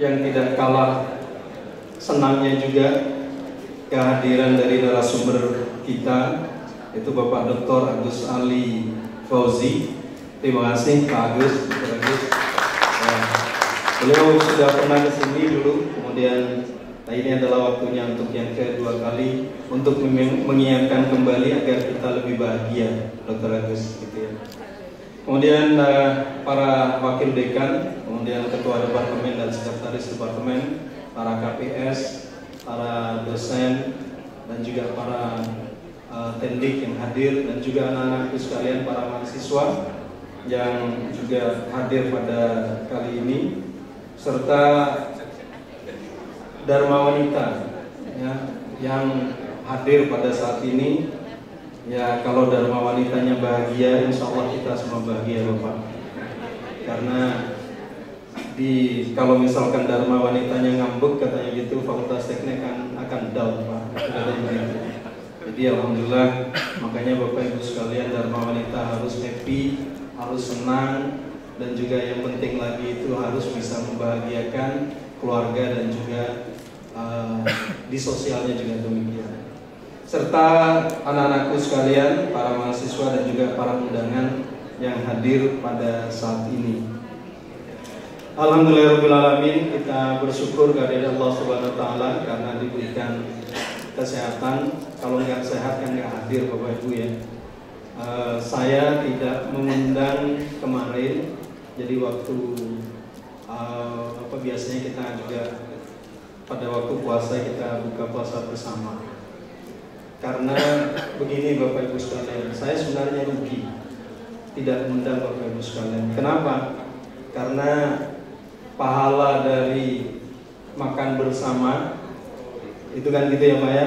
Yang tidak kalah senangnya juga kehadiran dari narasumber kita, itu Bapak Dr. Agus Ali Fauzi. Terima kasih Pak Agus. Beliau sudah pernah ke sini dulu, kemudian ini adalah waktunya untuk yang kedua kali untuk mengingatkan kembali agar kita lebih bahagia, Dr. Agus, gitu ya. Kemudian para wakil dekan, kemudian ketua departemen dan sekretaris departemen, para KPS, para dosen, dan juga para tendik yang hadir, dan juga anak-anakku sekalian, para mahasiswa yang juga hadir pada kali ini, serta Dharma Wanita ya, yang hadir pada saat ini. Ya, kalau Dharma Wanitanya bahagia, insya Allah kita semua bahagia, Bapak. Karena kalau misalkan Dharma Wanitanya ngambek katanya gitu, Fakultas Teknik akan down, Pak. Jadi alhamdulillah, makanya Bapak Ibu sekalian, Dharma Wanita harus happy, harus senang, dan juga yang penting lagi itu harus bisa membahagiakan keluarga dan juga di sosialnya juga demikian. Serta anak-anakku sekalian, para mahasiswa dan juga para undangan yang hadir pada saat ini. Alhamdulillahirrahmanirrahim, kita bersyukur kehadirat Allah Subhanahu wa Ta'ala karena diberikan kesehatan. Kalau nggak sehat kan nggak hadir, Bapak Ibu ya. Saya tidak mengundang kemarin Jadi waktu biasanya kita juga pada waktu puasa kita buka puasa bersama. Karena begini Bapak Ibu sekalian, saya sebenarnya rugi tidak mengundang Bapak Ibu sekalian. Kenapa? Karena pahala dari makan bersama itu kan gitu ya Pak ya.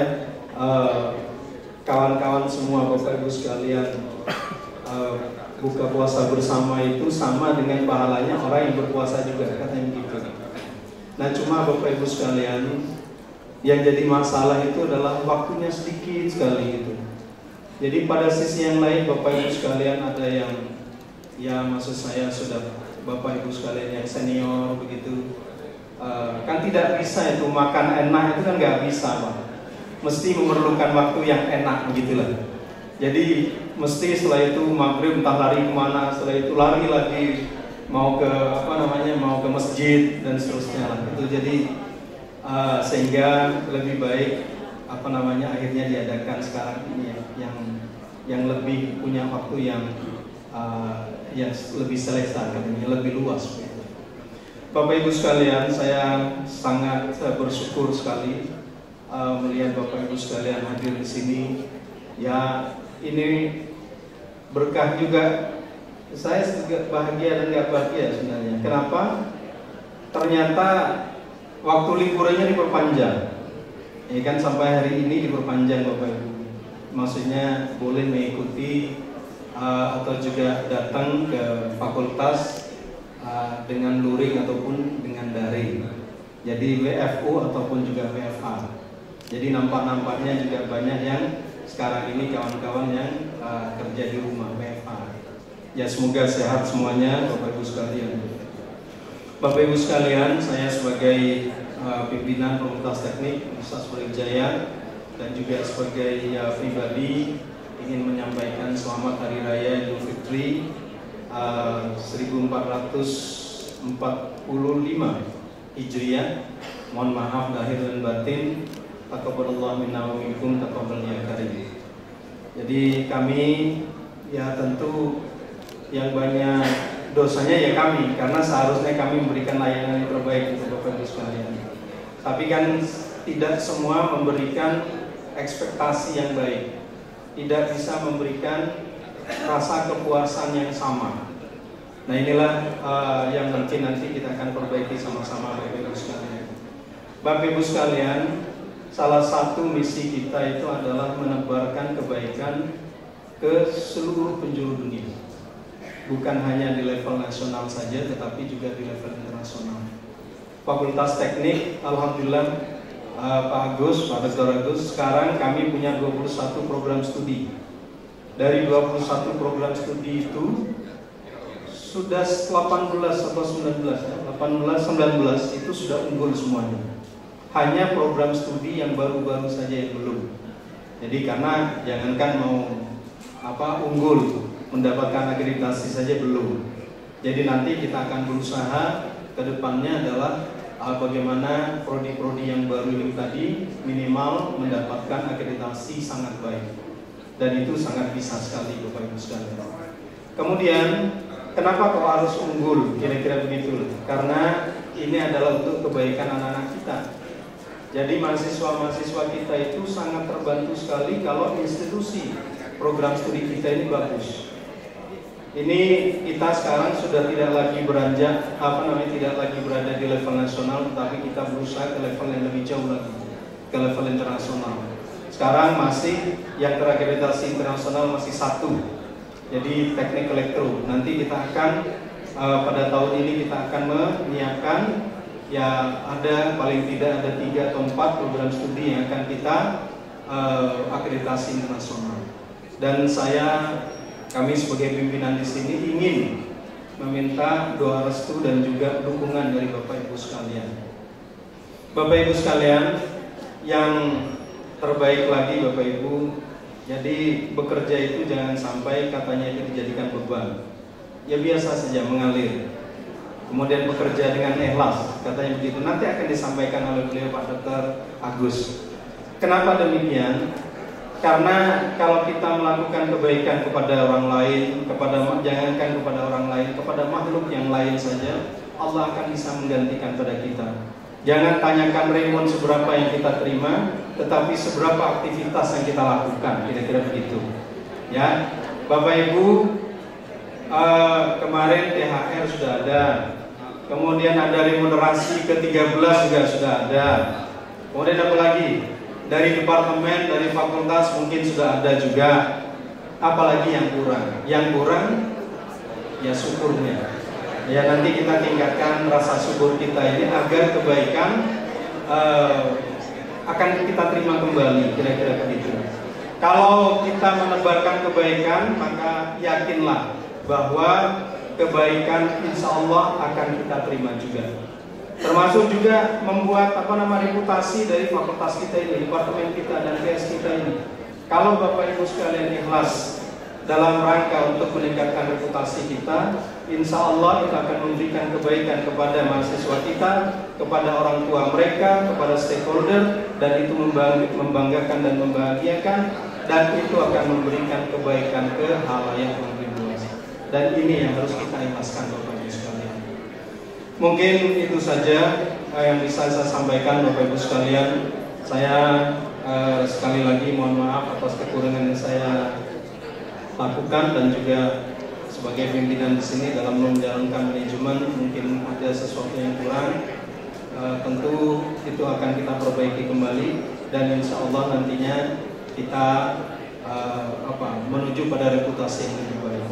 Kawan-kawan semua Bapak Ibu sekalian, buka puasa bersama itu sama dengan pahalanya orang yang berpuasa juga, katanya begitu. Nah cuma Bapak Ibu sekalian, yang jadi masalah itu adalah waktunya sedikit sekali gitu. Jadi pada sisi yang lain Bapak Ibu sekalian, ada yang ya maksud saya sudah Bapak Ibu sekalian yang senior begitu, kan tidak bisa itu makan enak itu kan nggak bisa Pak. Mesti memerlukan waktu yang enak begitulah. Jadi mesti setelah itu maghrib entah lari kemana, setelah itu lari lagi mau ke mau ke masjid dan seterusnya lah. Itu jadi sehingga lebih baik akhirnya diadakan sekarang ini ya, yang lebih punya waktu yang lebih selesa, lebih luas. Bapak Ibu sekalian, saya sangat bersyukur sekali melihat Bapak Ibu sekalian hadir di sini. Ya, ini berkah juga. Saya juga bahagia dan nggak bahagia sebenarnya. Kenapa? Ternyata waktu liburannya diperpanjang. Ya kan sampai hari ini diperpanjang Bapak Ibu. Maksudnya boleh mengikuti atau juga datang ke fakultas dengan luring ataupun dengan daring. Jadi WFU ataupun juga WFH. Jadi nampak-nampaknya juga banyak yang sekarang ini kawan-kawan yang kerja di rumah WFH. Ya semoga sehat semuanya Bapak Ibu sekalian. Bapak Ibu sekalian, saya sebagai pimpinan Fakultas Teknik Universitas Brawijaya dan juga sebagai pribadi ingin menyampaikan selamat Hari Raya Idul Fitri 1445 Hijriah. Mohon maaf lahir dan batin. Taqabbalallahu minna wa minkum taqabbal ya karim. Jadi kami ya tentu yang banyak dosanya ya kami, karena seharusnya kami memberikan layanan yang terbaik untuk Bapak Ibu sekalian. Tapi kan tidak semua memberikan ekspektasi yang baik, tidak bisa memberikan rasa kepuasan yang sama. Nah inilah yang mungkin nanti kita akan perbaiki sama-sama Bapak Ibu sekalian. Bapak Ibu sekalian, salah satu misi kita itu adalah menebarkan kebaikan ke seluruh penjuru dunia. Bukan hanya di level nasional saja, tetapi juga di level internasional. Fakultas Teknik, alhamdulillah Pak Agus, Pak Dr. Agus, sekarang kami punya 21 program studi. Dari 21 program studi itu sudah 18 atau 19 ya, 18-19 itu sudah unggul semuanya. Hanya program studi yang baru-baru saja yang belum. Jadi karena jangankan mau unggul, mendapatkan akreditasi saja belum. Jadi nanti kita akan berusaha ke depannya adalah bagaimana prodi-prodi yang baru ini tadi minimal mendapatkan akreditasi sangat baik. Dan itu sangat bisa sekali Bapak Ibu sekalian. Kemudian kenapa kok harus unggul? Kira-kira begitu. Karena ini adalah untuk kebaikan anak-anak kita. Jadi mahasiswa-mahasiswa kita itu sangat terbantu sekali kalau institusi program studi kita ini bagus. Ini kita sekarang sudah tidak lagi beranjak tidak lagi berada di level nasional, tetapi kita berusaha ke level yang lebih jauh lagi, ke level internasional. Sekarang masih yang terakreditasi internasional masih 1. Jadi teknik elektro. Nanti kita akan pada tahun ini kita akan menyiapkan ya ada paling tidak ada 3 atau 4 program studi yang akan kita akreditasi internasional. Dan kami sebagai pimpinan di sini ingin meminta doa restu dan juga dukungan dari Bapak Ibu sekalian. Bapak Ibu sekalian, yang terbaik lagi Bapak Ibu, jadi bekerja itu jangan sampai katanya itu dijadikan beban. Ya biasa saja mengalir. Kemudian bekerja dengan ikhlas, katanya begitu. Nanti akan disampaikan oleh beliau Pak Dr. Agus. Kenapa demikian? Karena kalau kita melakukan kebaikan kepada orang lain, jangankan kepada orang lain, kepada makhluk yang lain saja, Allah akan bisa menggantikan pada kita. Jangan tanyakan Raymond seberapa yang kita terima, tetapi seberapa aktivitas yang kita lakukan, kira-kira begitu. Ya, Bapak Ibu, kemarin THR sudah ada, kemudian ada remunerasi ke-13 juga sudah ada. Kemudian apa lagi? Dari departemen, dari fakultas mungkin sudah ada juga. Apalagi yang kurang? Yang kurang ya syukurnya. Ya, nanti kita tingkatkan rasa syukur kita ini agar kebaikan akan kita terima kembali, kira-kira begitu. Kalau kita menebarkan kebaikan, maka yakinlah bahwa kebaikan insya Allah akan kita terima juga. Termasuk juga membuat reputasi dari fakultas kita ini, departemen kita dan PS kita ini. Kalau Bapak Ibu sekalian ikhlas dalam rangka untuk meningkatkan reputasi kita, insya Allah itu akan memberikan kebaikan kepada mahasiswa kita, kepada orang tua mereka, kepada stakeholder, dan itu membanggakan dan membahagiakan, dan itu akan memberikan kebaikan ke halayak yang lebih luas. Dan ini yang harus kita ikhlaskan Bapak Ibu sekalian. Mungkin itu saja yang bisa saya sampaikan Bapak Ibu sekalian. Saya sekali lagi mohon maaf atas kekurangan yang saya lakukan, dan juga sebagai pimpinan di sini dalam menjalankan manajemen mungkin ada sesuatu yang kurang. Tentu itu akan kita perbaiki kembali, dan insya Allah nantinya kita menuju pada reputasi yang lebih baik.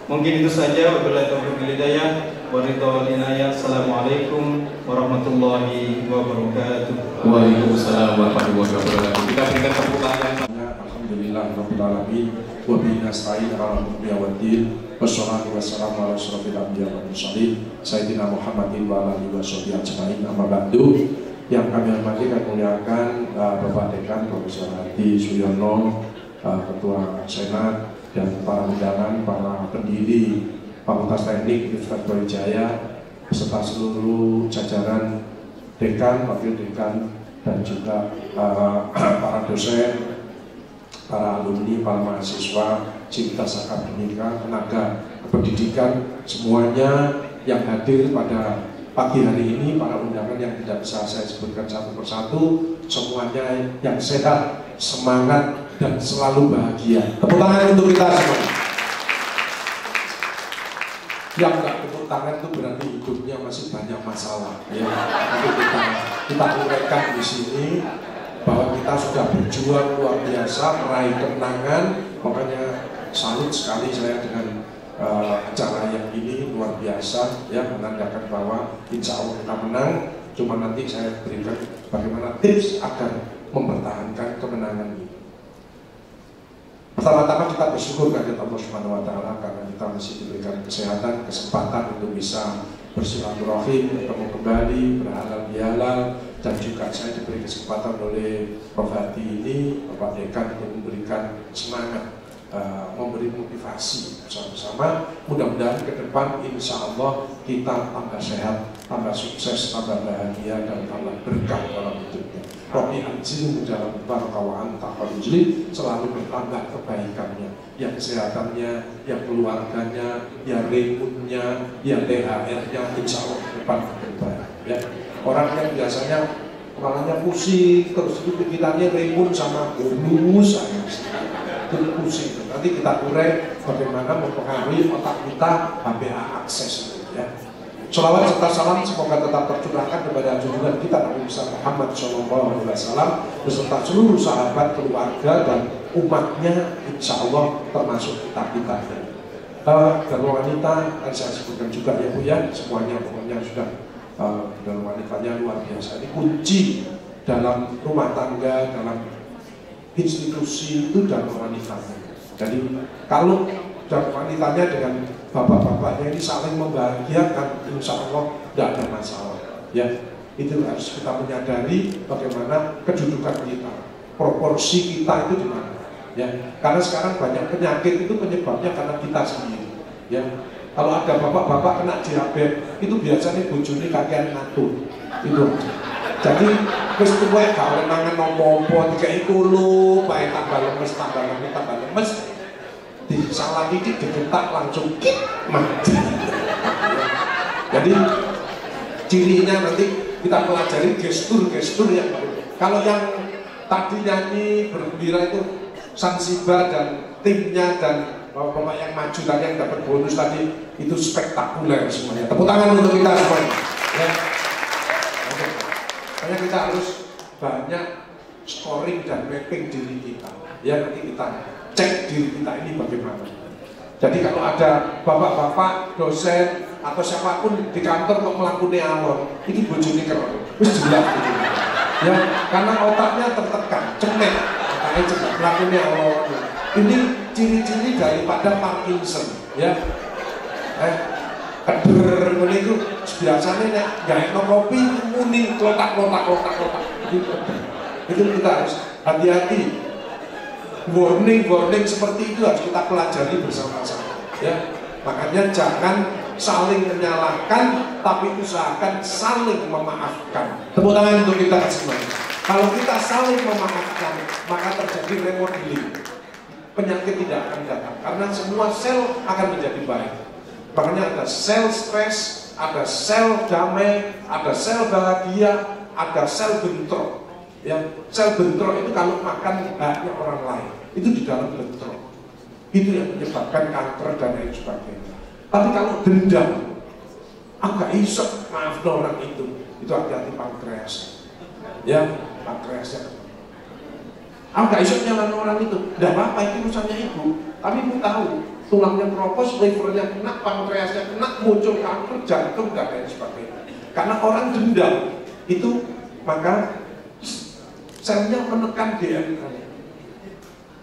Mungkin itu saja. Wabillahi taufiq wal hidayah. Assalamualaikum warahmatullahi wabarakatuh. Waalaikumsalam warahmatullahi wabarakatuh. Kita berikan tepuk tangan. Alhamdulillahirabbil alamin wa bihi nasta'in 'ala umuri waddin. Wassalatu wassalamu ala asyrofil anbiya'i wal mursalin sayyidina Muhammadin wa ala alihi washabihi ajmain. Amma ba'du. Yang kami hormati dan muliakan Bapak Dekan Profesor Hadi Suyono, Ketua Senat, dan para undangan, para pendiri Fakultas Teknik Universitas Brawijaya, beserta seluruh jajaran dekan, wakil dekan, dan juga para dosen, para alumni, para mahasiswa, civitas akademika, tenaga pendidikan, semuanya yang hadir pada pagi hari ini, para undangan yang tidak bisa saya sebutkan satu persatu, semuanya yang sehat, semangat, dan selalu bahagia. Tepuk tangan untuk kita semua. Yang nggak tepuk tangan itu berarti hidupnya masih banyak masalah. Ya, itu kita uraikan di sini bahwa kita sudah berjuang luar biasa meraih kemenangan. Makanya salut sekali saya dengan acara yang ini, luar biasa, ya, menandakan bahwa insya Allah kita menang. Cuma nanti saya berikan bagaimana tips agar mempertahankan kemenangan ini. Pertama-tama kita bersyukur kepada Allah Subhanahu wa Ta'ala karena kita masih diberikan kesehatan, kesempatan untuk bisa bersilaturahim, bertemu kembali, berhalal bihalal, dan juga saya diberi kesempatan oleh Prof. Hadi ini, Bapak Dekan, untuk memberikan semangat, memberi motivasi bersama-sama. Mudah-mudahan ke depan insya Allah kita tambah sehat, tambah sukses, tambah bahagia, dan tambah berkah dalam hidupnya. Robi anjil dalam barakawaan takwa ujli, selalu bertambah kebaikannya, ya kesehatannya, ya keluarganya, ya remunnya, ya THR-nya, insya Allah ke depan berbaik. Ya. Orang yang biasanya kepalanya pusing, terus itu pikirannya remun sama bonus saja, itu pusing. Nanti kita urai bagaimana mempengaruhi otak kita HBA akses. Ya. Sholawat serta salam semoga tetap tercurahkan kepada junjungan kita Nabi Muhammad SAW beserta seluruh sahabat, keluarga, dan umatnya, insya Allah termasuk kita. Dan wanita kan saya sebutkan juga ya Bu ya, semuanya pokoknya sudah dan wanitanya luar biasa. Ini kunci dalam rumah tangga, dalam institusi itu dalam wanitanya. Jadi kalau dan wanitanya dengan bapak-bapaknya ini saling membahagiakan, insya Allah tidak ada masalah. Ya, itu harus kita menyadari bagaimana kedudukan kita, proporsi kita itu di mana. Ya, karena sekarang banyak penyakit itu penyebabnya karena kita sendiri. Ya, kalau ada bapak-bapak kena diabetes itu biasanya bojone kakean ngatur. Itu. Jadi Wis tuwek gak oleh mangan apa-apa, dikai kulo, bae tambah lemes. Salah titik digetak langsung kik mati. Jadi cirinya nanti kita pelajari gestur-gestur yang kalau yang tadi nyanyi bergembira itu Zanzibar dan timnya dan pemain yang maju tadi yang dapat bonus tadi itu spektakuler semuanya. Tepuk tangan untuk kita semuanya. Ya. Makanya kita harus banyak scoring dan mapping diri kita. Ya nanti kita cek diri kita ini bagaimana. Jadi kalau ada bapak-bapak, dosen atau siapapun di kantor kok melakukan awal, ini bojone keren, wis jelas gitu. Ya, karena otaknya tertekan, cemet, otaknya cemet, melakukan awal. Ini ciri-ciri daripada Parkinson, ya. Keder itu biasanya nek gawe kopi muni klotak. Itu kita harus hati-hati. Warning seperti itu harus kita pelajari bersama-sama. Ya, makanya jangan saling menyalahkan, tapi usahakan saling memaafkan. Tepuk tangan untuk kita semuanya. Kalau kita saling memaafkan, maka terjadi remodeling. Penyakit tidak akan datang karena semua sel akan menjadi baik. Makanya ada sel stres, ada sel damai, ada sel bahagia, ada sel bentrok. Ya, sel bentrok itu kalau makan haknya orang lain, itu di dalam bentrok. Itu yang menyebabkan kanker dan lain sebagainya. Tapi kalau dendam, agak isok maaf orang itu hati-hati pankreas. Ya, pankreasnya. Agak isok nyalain orang itu, tidak apa-apa itu urusannya ibu. Tapi ibu tahu, tulangnya keropos, livernya kena, pankreasnya kena, muncul kanker, jantung dan lain sebagainya. Karena orang dendam, itu maka selnya menekan DNA.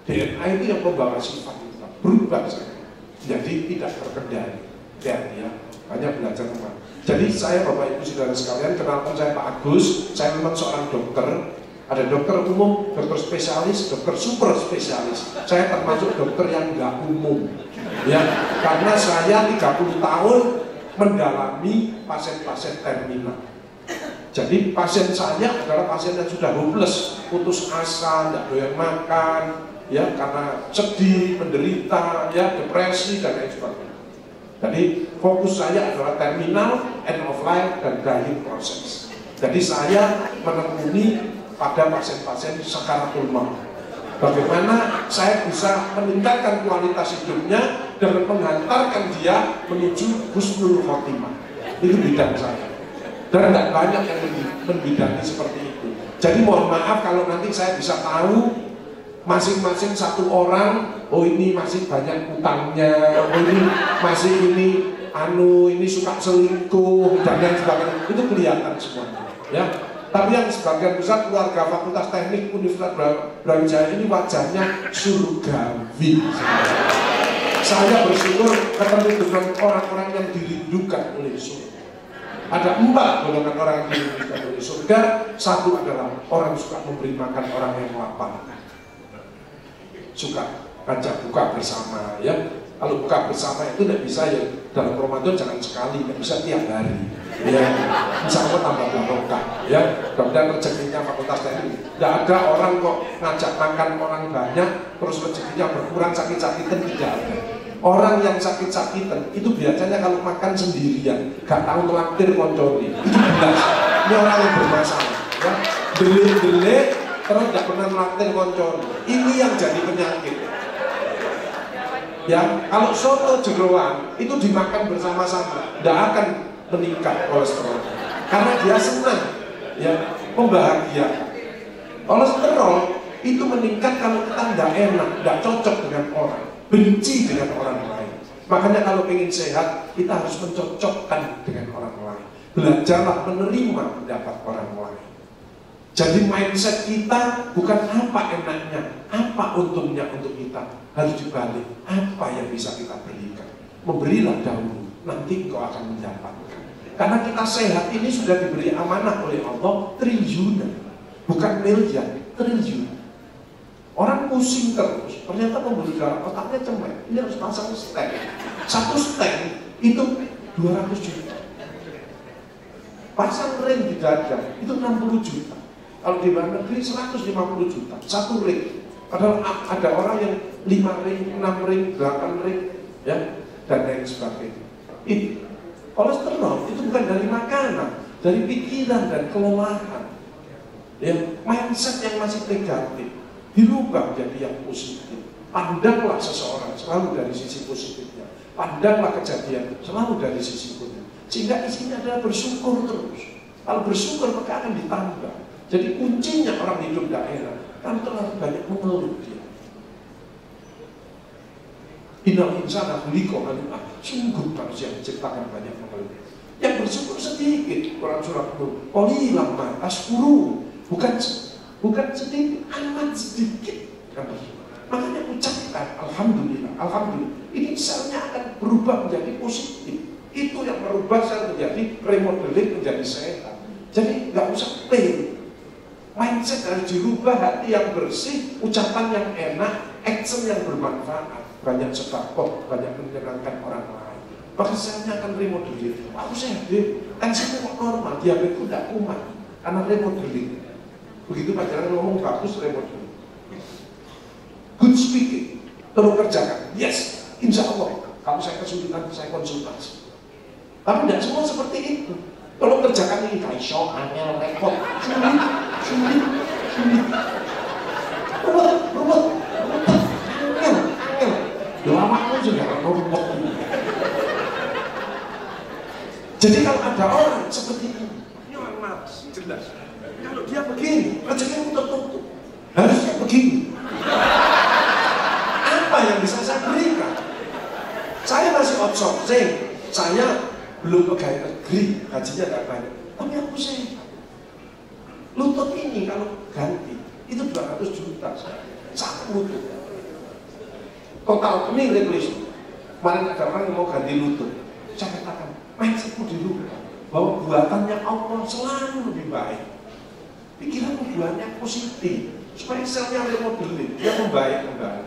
DNA itu yang membawa sifat kita berubah saja. Jadi tidak terkendali. Ya, hanya belajar teman. Jadi saya Bapak Ibu Saudara sekalian, kenalkan saya Pak Agus. Saya memang seorang dokter. Ada dokter umum, dokter spesialis, dokter super spesialis. Saya termasuk dokter yang nggak umum. Ya, karena saya 30 tahun mendalami pasien-pasien terminal. Jadi pasien saya adalah pasien yang sudah hopeless, putus asa, tidak doyan makan, ya karena sedih, menderita, ya depresi dan lain sebagainya. Jadi fokus saya adalah terminal, end of life dan dying process. Jadi saya menekuni pada pasien-pasien sakaratul maut. Bagaimana saya bisa meningkatkan kualitas hidupnya dengan menghantarkan dia menuju husnul khotimah. Itu bidang saya. Dan tidak banyak yang membidangi seperti itu. Jadi mohon maaf kalau nanti saya bisa tahu masing-masing satu orang, oh ini masih banyak utangnya, oh ini masih ini suka selingkuh dan lain sebagainya. Itu kelihatan semuanya. Ya. Tapi yang sebagian besar keluarga Fakultas Teknik Universitas Brawijaya ini wajahnya surgawi. Saya bersyukur ketemu dengan orang-orang yang dirindukan oleh surga. Ada 4 golongan orang yang dirindukan oleh surga. Satu adalah orang suka memberi makan orang yang lapar, suka ajak buka bersama. Ya, kalau buka bersama itu tidak bisa ya dalam Ramadan, jangan sekali, tidak bisa tiap hari. Ya, insya Allah tambah barokah. Ya, kemudian rezekinya Fakultas Teknik. Tidak ada orang kok ngajak makan orang banyak terus rezekinya berkurang, sakit-sakitan, tidak ada. Orang yang sakit-sakitan itu biasanya kalau makan sendirian, gak tahu ngelaktir konconi. Itu jelas. Ini orang yang bermasalah. Ya, delik-delik terus gak pernah ngelaktir konconi. Ini yang jadi penyakit. Ya, kalau soto jeroan itu dimakan bersama-sama, tidak akan meningkat kolesterol. Karena dia senang, ya, membahagiakan. Kolesterol itu meningkat kalau kita tidak enak, tidak cocok dengan orang, benci dengan orang lain. Makanya kalau ingin sehat, kita harus mencocokkan dengan orang lain. Belajarlah menerima pendapat orang lain. Jadi mindset kita bukan apa enaknya, apa untungnya untuk kita, harus dibalik. Apa yang bisa kita berikan? Memberilah dahulu, nanti engkau akan mendapatkan. Karena kita sehat ini sudah diberi amanah oleh Allah triliunan, bukan miliar, triliunan. Orang pusing terus, ternyata pembuluh darah otaknya cemet. Ini harus pasang stent. Satu stent itu 200 juta. Pasang ring di dada itu 60 juta. Kalau di luar negeri 150 juta, 1 ring. Padahal ada orang yang 5 ring, 6 ring, 8 ring, ya, dan lain sebagainya. Kolesterol itu bukan dari makanan, dari pikiran dan kelelahan. Ya, mindset yang masih negatif dirubah jadi yang positif. Pandanglah seseorang selalu dari sisi positifnya. Pandanglah kejadian selalu dari sisi positif. Sehingga isinya adalah bersyukur terus. Kalau bersyukur maka akan ditambah. Jadi kuncinya orang hidup daerah kan terlalu banyak mengeluh dia. Innal insana khuliqa halu'a. Sungguh manusia diciptakan banyak mengeluh. Yang bersyukur sedikit. Quran surat Nur. Qalilan ma tashkurun. Bukan sedikit, amat sedikit. Makanya ucapkan alhamdulillah, alhamdulillah. Ini selnya akan berubah menjadi positif. Itu yang merubah sel menjadi remodeling menjadi sehat. Jadi nggak usah plain. Mindset harus dirubah, hati yang bersih, ucapan yang enak, action yang bermanfaat. Banyak sedekah, banyak menyenangkan orang lain. Maka selnya akan remodeling. Aku sehat deh, kan semua normal, diabetesku tidak kumat karena remodeling. Begitu pacaran ngomong bagus, remodeling. Good speaking, terus kerjakan. Yes, insya Allah. Kalau saya kesulitan, saya konsultasi. Tapi tidak semua seperti itu. Kalau kerjakan ini, kaiso, angel, repot, sulit. Ruwet, angel. Lama pun juga ruwet. Jadi kalau ada orang seperti ini amat jelas. Kalau dia begini, rezekinya tertutup. Harusnya begini. Apa yang bisa saya berikan? Saya masih outsourcing, saya belum pegawai negeri, gajinya tidak banyak. Tapi aku sehat. Lutut ini kalau ganti, itu 200 juta. Satu lutut. Total ini replacement. Kemarin ada orang yang mau ganti lutut. Saya katakan, mindsetmu dirubah. Bahwa buatannya Allah selalu lebih baik. Pikiran buahnya positif. Supaya selnya remodeling, dia membaik kembali.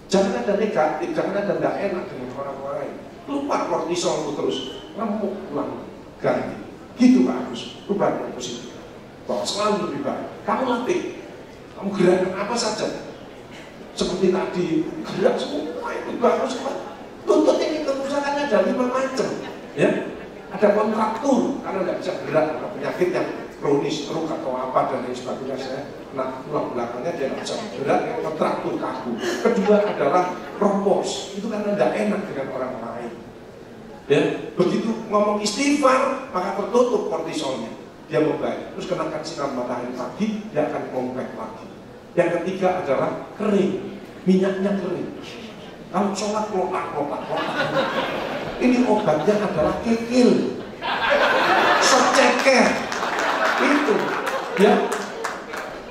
Jangan ada negatif, jangan ada tidak enak dengan orang lain. Lupa kortisolmu terus, ngemuk pulang, ganti. Gitu Pak Agus, rubah yang positif. Bahwa selalu lebih baik. Kamu latih, kamu gerakan apa saja. Seperti tadi, gerak semua itu bagus Pak. Tuntut ini kerusakannya ada 5 macam. Ya, ada kontraktur karena tidak bisa gerak, ada penyakit yang kronis, stroke atau apa dan lain sebagainya. Saya tulang belakangnya dia tidak bisa bergerak, yang kontraktur kaku. Kedua adalah propos, itu karena tidak enak dengan orang lain. Ya, begitu ngomong istighfar maka tertutup kortisolnya, dia membaik. Terus kenakan sinar matahari pagi, dia akan compact lagi. Yang ketiga adalah kering, minyaknya kering. Kalau sholat lotak. Ini obatnya adalah kekil, seceker. Itu ya,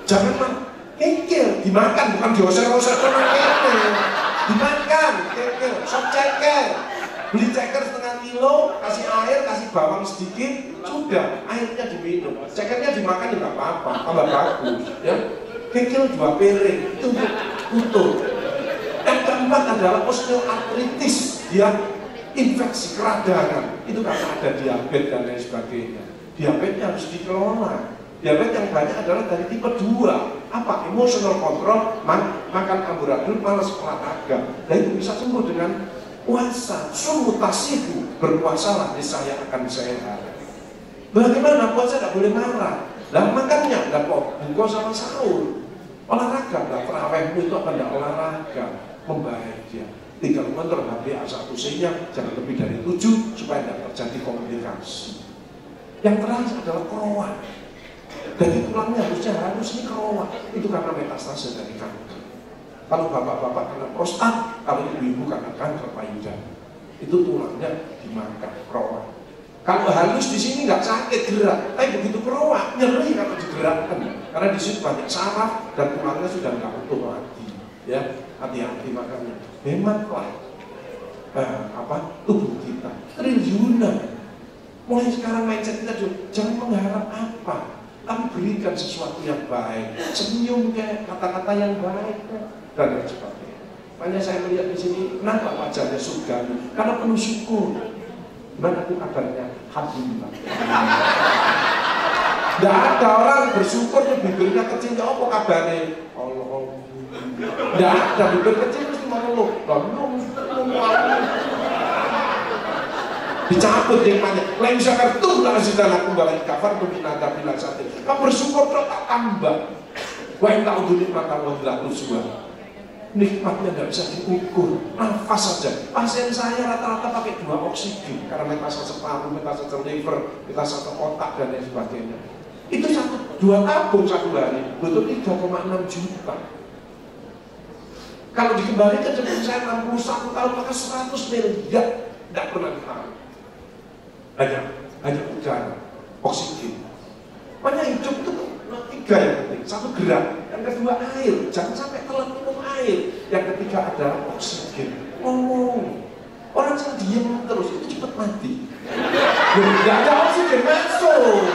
jangan kekil dimakan, bukan dioser-oser sama kekil, dimakan kekil, sop ceker. Beli ceker setengah kilo, kasih air, kasih bawang sedikit, sudah airnya diminum, cekernya dimakan juga apa-apa, tambah bagus ya. Kekil 2 piring itu utuh. Yang keempat adalah osteoartritis, dia infeksi keradangan, itu karena ada diabetes dan lain sebagainya. Diabetesnya harus dikelola. Diabetes yang banyak adalah dari tipe 2. Apa? Emotional control, makan amburadul, malas olahraga. Dan itu bisa sembuh dengan puasa. Sumutasiku, berpuasalah, niscaya akan sehat. Bagaimana puasa tidak boleh marah? Lah makannya tidak buka sama sahur. Olahraga, lah terawihmu itu akan tidak olahraga, membaik dia. Tinggal mentor HP A1C-nya jangan lebih dari 7 supaya tidak terjadi komunikasi. Yang terakhir adalah keroak. Jadi tulangnya harus ini keroak. Itu karena metastase dari kanker. Kalau bapak-bapak kena prostat, kalau ibu-ibu kena kanker payudara, itu tulangnya dimakan keroak. Kalau halus di sini nggak sakit gerak, tapi begitu keroak nyeri kalau digerakkan. Karena di sini banyak saraf dan tulangnya sudah nggak utuh lagi. Ya, hati-hati makanya. Hematlah tubuh kita triliunan. Mulai sekarang mindset kita jangan mengharap apa, tapi berikan sesuatu yang baik, senyum kayak kata-kata yang baik dan lain sebagainya. Makanya saya melihat di sini kenapa wajahnya surgawi, karena penuh syukur. Gimana tuh kabarnya? Alhamdulillah. Tidak ada orang bersyukur nih bibirnya kecil, ya apa kabarnya? Allah. Tidak ada bibir kecil mesti mengeluh. Dicabut jengmanya. Lain syakartum la azidannakum wa in kafartum inna adzabi lasyadid. Kamu bersyukur kok tak tambah. Wa in ta'udzu ni'matallahi la tuhsuha. Nikmatnya tidak bisa diukur. Nafas saja. Pasien saya rata-rata pakai 2 oksigen karena metastase paru, metastase liver, metastase otak dan lain sebagainya. Itu 2 tabung satu hari butuh 3,6 juta. Kalau dikembalikan sebelum saya 61 tahun maka 100 miliar tidak pernah ditahan. Hanya udara, oksigen. Makanya hidup itu 3 yang penting. 1 gerak, yang kedua air. Jangan sampai telat minum air. Yang ketiga adalah oksigen. Ngomong. Orang yang diam terus itu cepat mati. Tidak ada oksigen masuk.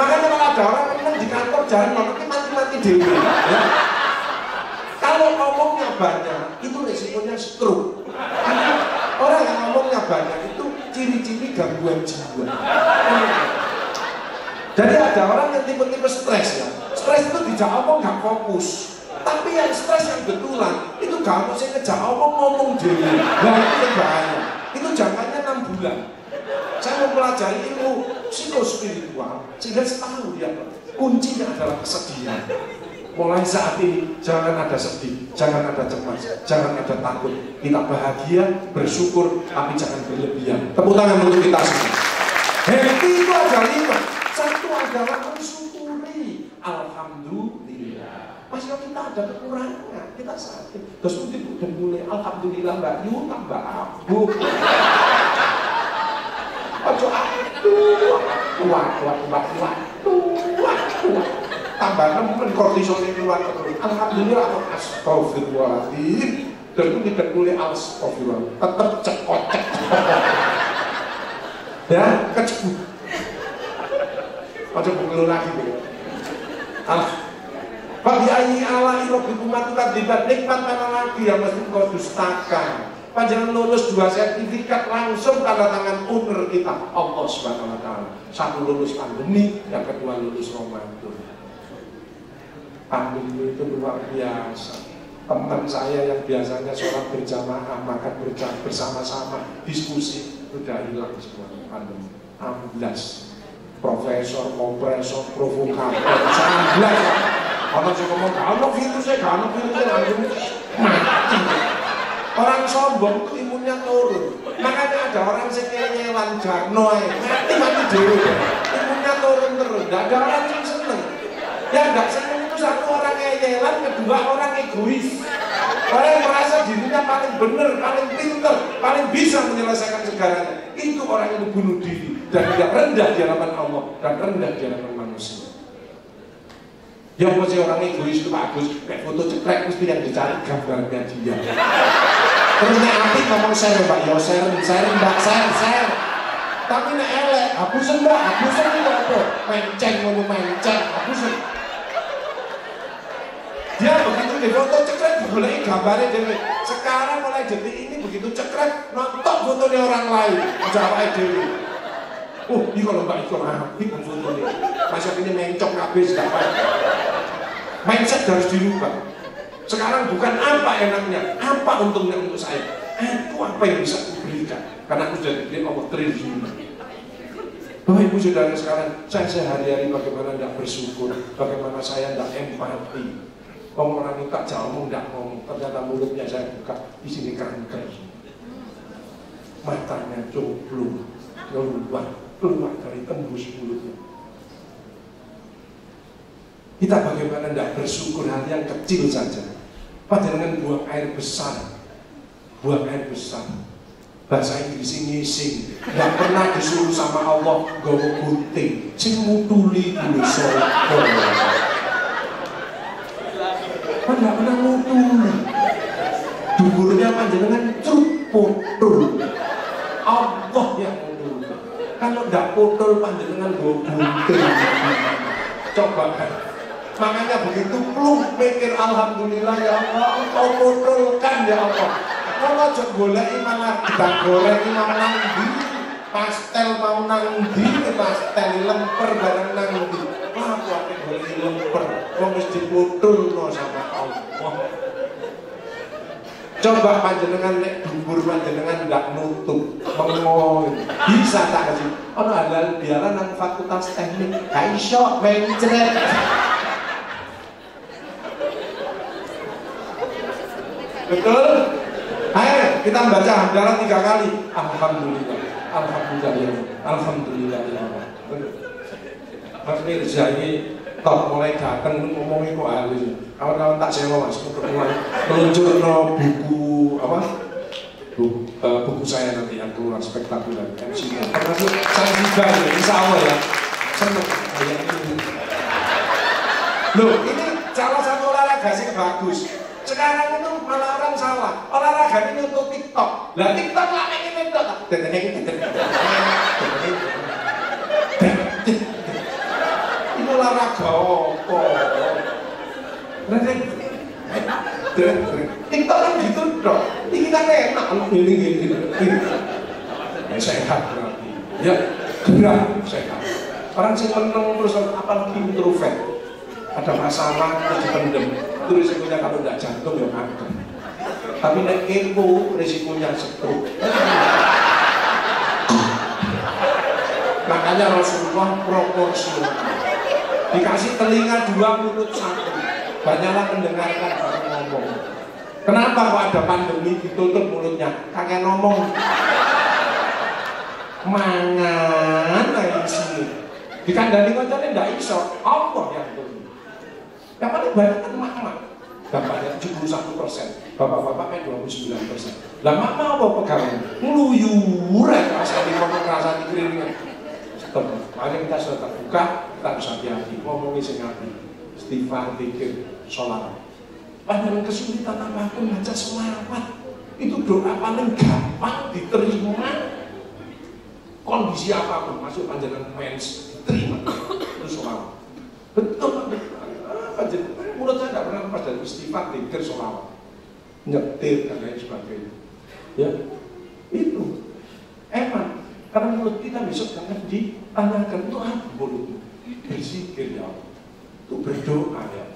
Makanya kalau ada orang yang di kantor jalan mati dewi. Ya. Kalau ngomongnya banyak, itu resikonya stroke. Orang yang ngomongnya banyak itu ciri-ciri gangguan jiwa. Jadi ada orang yang tipe-tipe stres ya. Stres itu dijak omong gak fokus. Tapi yang stres yang betulan itu gak mau saya ngejak ngomong dewi. Nah itu bahaya. Itu jangkanya 6 bulan. Saya mempelajari ilmu psikospiritual sehingga tahu ya kuncinya adalah kesedihan. Mulai saat ini jangan ada sedih, jangan ada cemas, jangan ada takut. Kita bahagia, bersyukur, tapi jangan berlebihan. Tepuk tangan untuk kita semua. Happy itu ada 5. Satu adalah mensyukuri. Alhamdulillah. Pas kita ada kekurangan, kita sakit. Terus itu udah mulai alhamdulillah Mbak Yu tambah abu. Ojo aduh, kuat. Tambah nemen kortisolnya keluar terus. Alhamdulillah, astagfirullahaladzim. Dan itu tidak boleh astagfirullah. Tetap cekocek. Ya, kecebut. Macam bungkul lagi deh. Bagi ayyi ala rabbikum tukadziban, nikmat mana lagi yang mesti kau dustakan. Panjangan lulus 2 sertifikat langsung tanda tangan owner kita Allah Subhanahu wa taala. 1 lulus pandemi, yang kedua lulus Ramadan. Pandemi itu luar biasa. Teman saya yang biasanya sholat berjamaah, makan bersama-sama, diskusi, sudah hilang semua pandemi. 16 profesor, kompresor, provokator, 19 orang yang ngomong, kalau virusnya, mati. Orang sombong itu imunnya turun. Makanya ada orang sekenyelan jarno mati dewe. Imunnya turun terus. Tidak ada orang yang seneng. Yang tidak seneng itu 1 orang ngeyelan, kedua orang egois. Orang yang merasa dirinya paling benar, paling pintar, paling bisa menyelesaikan segalanya. Itu orang yang bunuh diri dan tidak rendah di hadapan Allah dan rendah di hadapan manusia. Yang masih orang egois itu bagus, kayak foto cekrek mesti yang dicari gambarnya dia. Terus nek apik ngomong share Mbak, ya share Mbak, share. Tapi nek elek, hapusen Mbak, hapusen itu apa? Menceng, hapusen. Dia begitu di foto cekrek, boleh gambarnya dewe. Sekarang mulai detik ini begitu cekrek, nonton fotonya orang lain, jawabnya dewe. Ini kalau Mbak Iko apik fotonya. Masa ini mencok habis, dapat. Mindset harus dirubah. Sekarang bukan apa enaknya, apa untungnya untuk saya. Itu apa yang bisa kuberikan. Karena aku sudah diberi Allah triliun. Bapak Ibu Saudara sekalian, saya sehari-hari bagaimana tidak bersyukur, bagaimana saya tidak empati. Orang minta jamu tidak ngomong, ternyata mulutnya saya buka, di sini kanker. Matanya jomblo, keluar dari tembus mulutnya. Kita bagaimana tidak bersyukur hal yang kecil saja. Padahal dengan buang air besar. Bahasa Inggris ngising. Tidak pernah disuruh sama Allah gawa gunting. Sing mutuli dulu sopor. Tidak pernah mutuli. Duburnya panjenengan truk putul. Allah yang mutuli. Kalau tidak putul panjenengan gawa gunting. Coba kan. Makanya begitu plung mikir alhamdulillah ya Allah, engkau putulkan ya Allah. Kalau aja goleki malah kita goreng mau nang ndi, pastel mau nang ndi, Mas, teli lemper barang nang ndi. Wah, aku ate golek lemper. Wong wis diputulno sama Allah. Coba panjenengan nek dhuwur panjenengan ndak nutup, mengoy. Bisa tak kasih. Ono halal biara nang fakultas teknik, gak iso mencret. Betul? Ayo kita baca hamdalah 3 kali. Alhamdulillah, alhamdulillah, alhamdulillah. Mas Mirza ini top mulai datang ngomongin kok halus. Kawan-kawan tak sewa Mas untuk mulai meluncurkan buku apa? Buku saya nanti yang keluar spektakuler MC-nya. Termasuk saya juga ya, insya Allah ya. Senang kayak ini. Loh, ini salah satu olahraga sih bagus. Sekarang itu malah orang salah. Olahraga ini untuk TikTok. Lah TikTok lah ini TikTok. Ini olahraga apa? TikTok kan gitu dong. Ini kan enak gini. Sehat berarti. Ya, gerak sehat. Orang sih menang terus apalagi introvert. Ada masalah terus dipendem. Itu risikonya kalau tidak jantung ya makan. Tapi nek kepo risikonya stroke. Makanya Rasulullah proporsional. Dikasih telinga 2 mulut 1. Banyaklah mendengarkan baru ngomong. Kenapa kok ada pandemi ditutup mulutnya? Kakek ngomong. Mangan aja di sini. Dikandani ngocone ndak iso. Allah yang tutup. Yang paling banyak kan mama. Bapaknya 71%, bapak-bapaknya 29%. Lah mama apa pegawai? Ngeluyur rasanya ngomong rasanya keringan. Stop. Makanya kita sudah terbuka, kita harus hati-hati. Ngomongin sing hati. Istighfar, zikir, sholat. Padahal kesulitan apapun baca sholawat. Itu doa paling gampang diterima. Kondisi apapun, masuk panjangan mens, diterima. Itu sholawat. Betul, betul. Menurut saya tidak pernah lepas dari istighfar, zikir, sholawat, nyetir dan lain sebagainya. Ya, itu emang karena mulut kita besok akan ditanyakan untuk apa mulutmu? Berzikir ya Allah, untuk berdoa ya.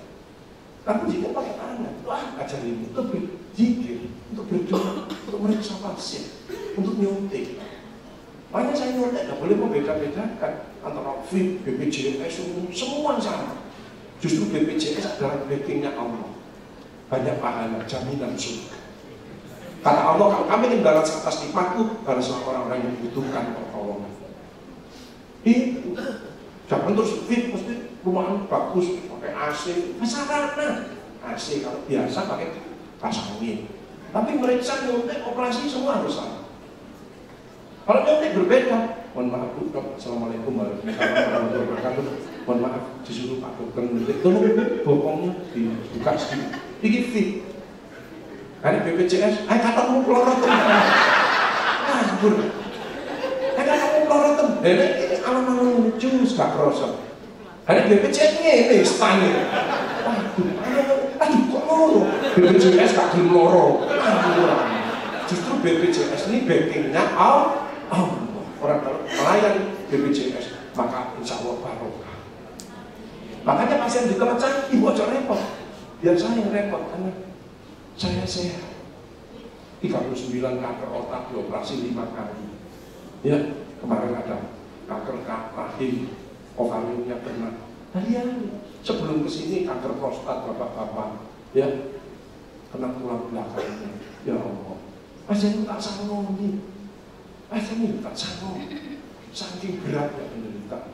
Tapi jika pakai tangan, wah ajar ini untuk berzikir, untuk berdoa, untuk meriksa pasien, untuk nyuntik. Makanya saya nyuntik tidak boleh membeda-bedakan antara FIP, BPJS, semua sama. Justru BPJS adalah backingnya Allah. Banyak pahala, jaminan surga. Kata Allah, kalau kami ingin balas atas nikmatku, balaslah orang-orang yang membutuhkan pertolongan. Itu. Jangan terus fit, mesti rumahnya bagus, pakai AC. Sarana AC kalau biasa pakai pasangin. Tapi mereka nyuntik operasi semua harus sama. Kalau nyuntik berbeda, mohon maaf Bu, Assalamualaikum warahmatullahi wabarakatuh. Mohon maaf, disuruh Pak Dokter nyuntik. Tolong bokongnya dibuka sedikit. Ini fit. Hari BPJS, ayo katamu pelorotan. Ngabur. Ayo katamu pelorotan. Ini alam-alam lucu, gak kerasa. Hari BPJS ini stangnya. Aduh kok loro. BPJS gak gelem loro. Justru BPJS ini backingnya Allah. Orang kalau melayani BPJS, maka insya Allah barokah. Makanya pasien di tempat saya, ibu aja repot. Biar saya yang repot, karena saya sehat. 39 kanker otak dioperasi 5 kali. Ya, kemarin ada kanker rahim, ovariumnya kena. Nah ya, sebelum kesini kanker prostat bapak-bapak, ya, kena tulang belakangnya. Ya Allah, pasien tak sanggup nih. Pasien tak sanggup. Saking beratnya penderita.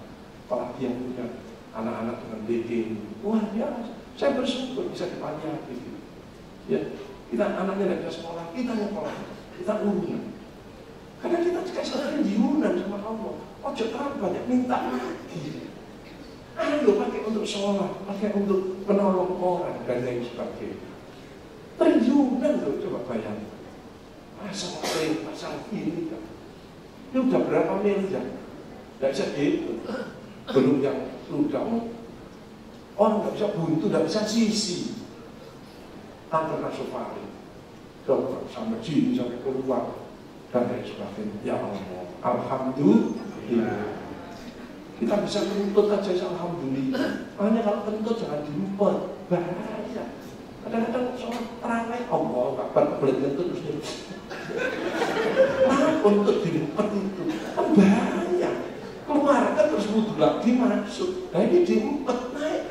Apalagi yang punya anak-anak dengan DG ini. Wah biasa. Saya bersyukur bisa dipaliatif. Ya, kita anaknya tidak bisa sekolah, kita nyekolah, kita urunan. Karena kita dikasih pendiunan sama Allah. Ojo terlalu banyak minta lagi. Ayo pakai untuk sholat, pakai untuk menolong orang dan lain sebagainya. Triliunan loh, coba bayangkan. Pasang klaim, pasang ini kan. Ini udah berapa miliar? Tidak bisa dihitung. Belum yang sudah. Orang nggak bisa buntu, nggak bisa sisi. Kanker nasofaring, dokter sampai sini sampai keluar dan lain sebagainya. Ya Allah, alhamdulillah. Kita bisa kentut aja, alhamdulillah. Makanya kalau kentut jangan diumpet, bahaya. Kadang-kadang sholat terawih, Allah kabar kebelet kentut terus nih. Nah, untuk diumpet itu kan bahaya. Keluarga terus wudhu lagi masuk. Nah ini diumpet naik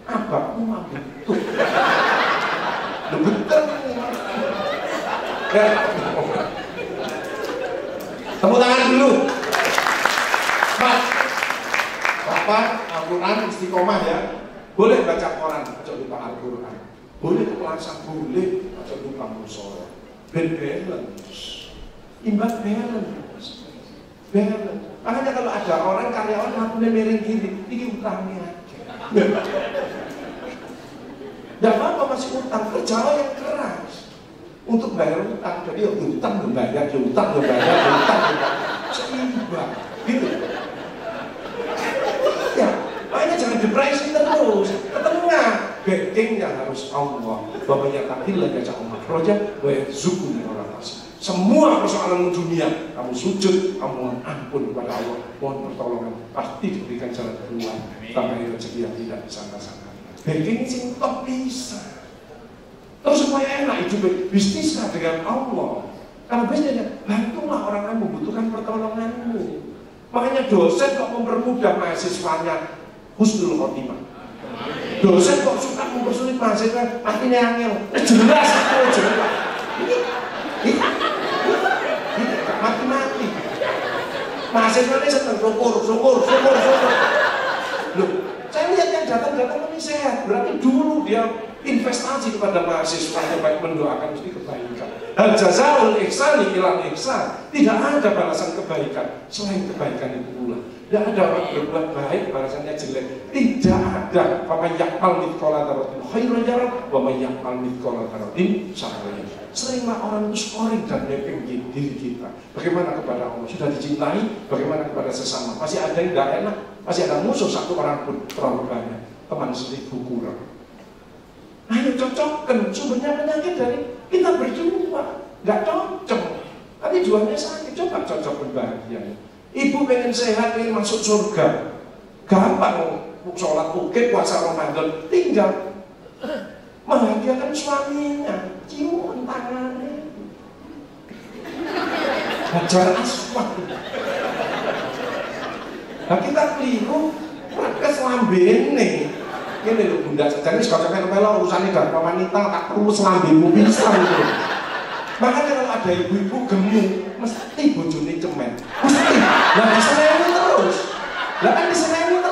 abakmu mabuk. Betul. Ya. Tepuk tangan dulu. Mas, Bapak Al-Quran istiqomah ya. Boleh baca Quran, aja lupa Al-Quran. Boleh kelasan, boleh, aja lupa musola. Balance, imbang balance. Makanya kalau ada orang karyawan ngakunya miring kiri, ini utangnya. Tidak apa-apa masih utang, kerja yang keras untuk bayar utang. Jadi utang membayar, utang membayar, utang seimbang, gitu. Ya, makanya jangan depresi terus, ke tengah. Backingnya harus Allah. Bapaknya takdir lagi aja Allah proja, bayar zuku di orang asing. Semua persoalan dunia, kamu sujud, kamu mohon ampun kepada Allah, mohon pertolongan, pasti diberikan jalan keluar. Tanpa rezeki yang tidak disangka-sangka. Baking sing top bisa. Terus supaya enak hidup bisnislah dengan Allah. Kalau bisnisnya, bantulah orang yang membutuhkan pertolonganmu. Makanya dosen kok mempermudah mahasiswanya husnul khotimah. Dosen kok suka mempersulit mahasiswa, akhirnya angel. Jelas, jelas. Ini mati-mati. Mahasiswanya senang syukur. Loh, saya lihat yang datang-datang ini sehat. Berarti dulu dia investasi kepada mahasiswanya, baik mendoakan mesti kebaikan. Hal jazaul ihsani ilal ihsan. Tidak ada balasan kebaikan selain kebaikan itu pula. Tidak ada orang berbuat baik balasannya jelek. Tidak ada. Wa may ya'mal mithqala dzarratin khairan yarah wa may ya'mal mithqala dzarratin syarran yarah. Seringlah orang itu scoring dan mapping diri kita. Bagaimana kepada Allah sudah dicintai, bagaimana kepada sesama. Masih ada yang tidak enak, masih ada musuh satu orang pun terlalu banyak. Teman 1000 kurang. Ayo cocokkan, sumbernya penyakit dari kita berdua. Nggak cocok. Tadi jualnya sakit, coba cocok bahagia. Ibu pengen sehat, pengen masuk surga. Gampang, sholat ukit, puasa Ramadan, tinggal membahagiakan suaminya, cium tangannya, hajar aswad. Nah kita keliru, praktek lambene. Ini lho bunda, jadi sekocoknya kepala urusannya gak wanita, tak perlu selambemu bisa gitu. Makanya kalau ada ibu-ibu gemuk, mesti bojone cemen. Mesti. Nah diseneni terus. Lah kan diseneni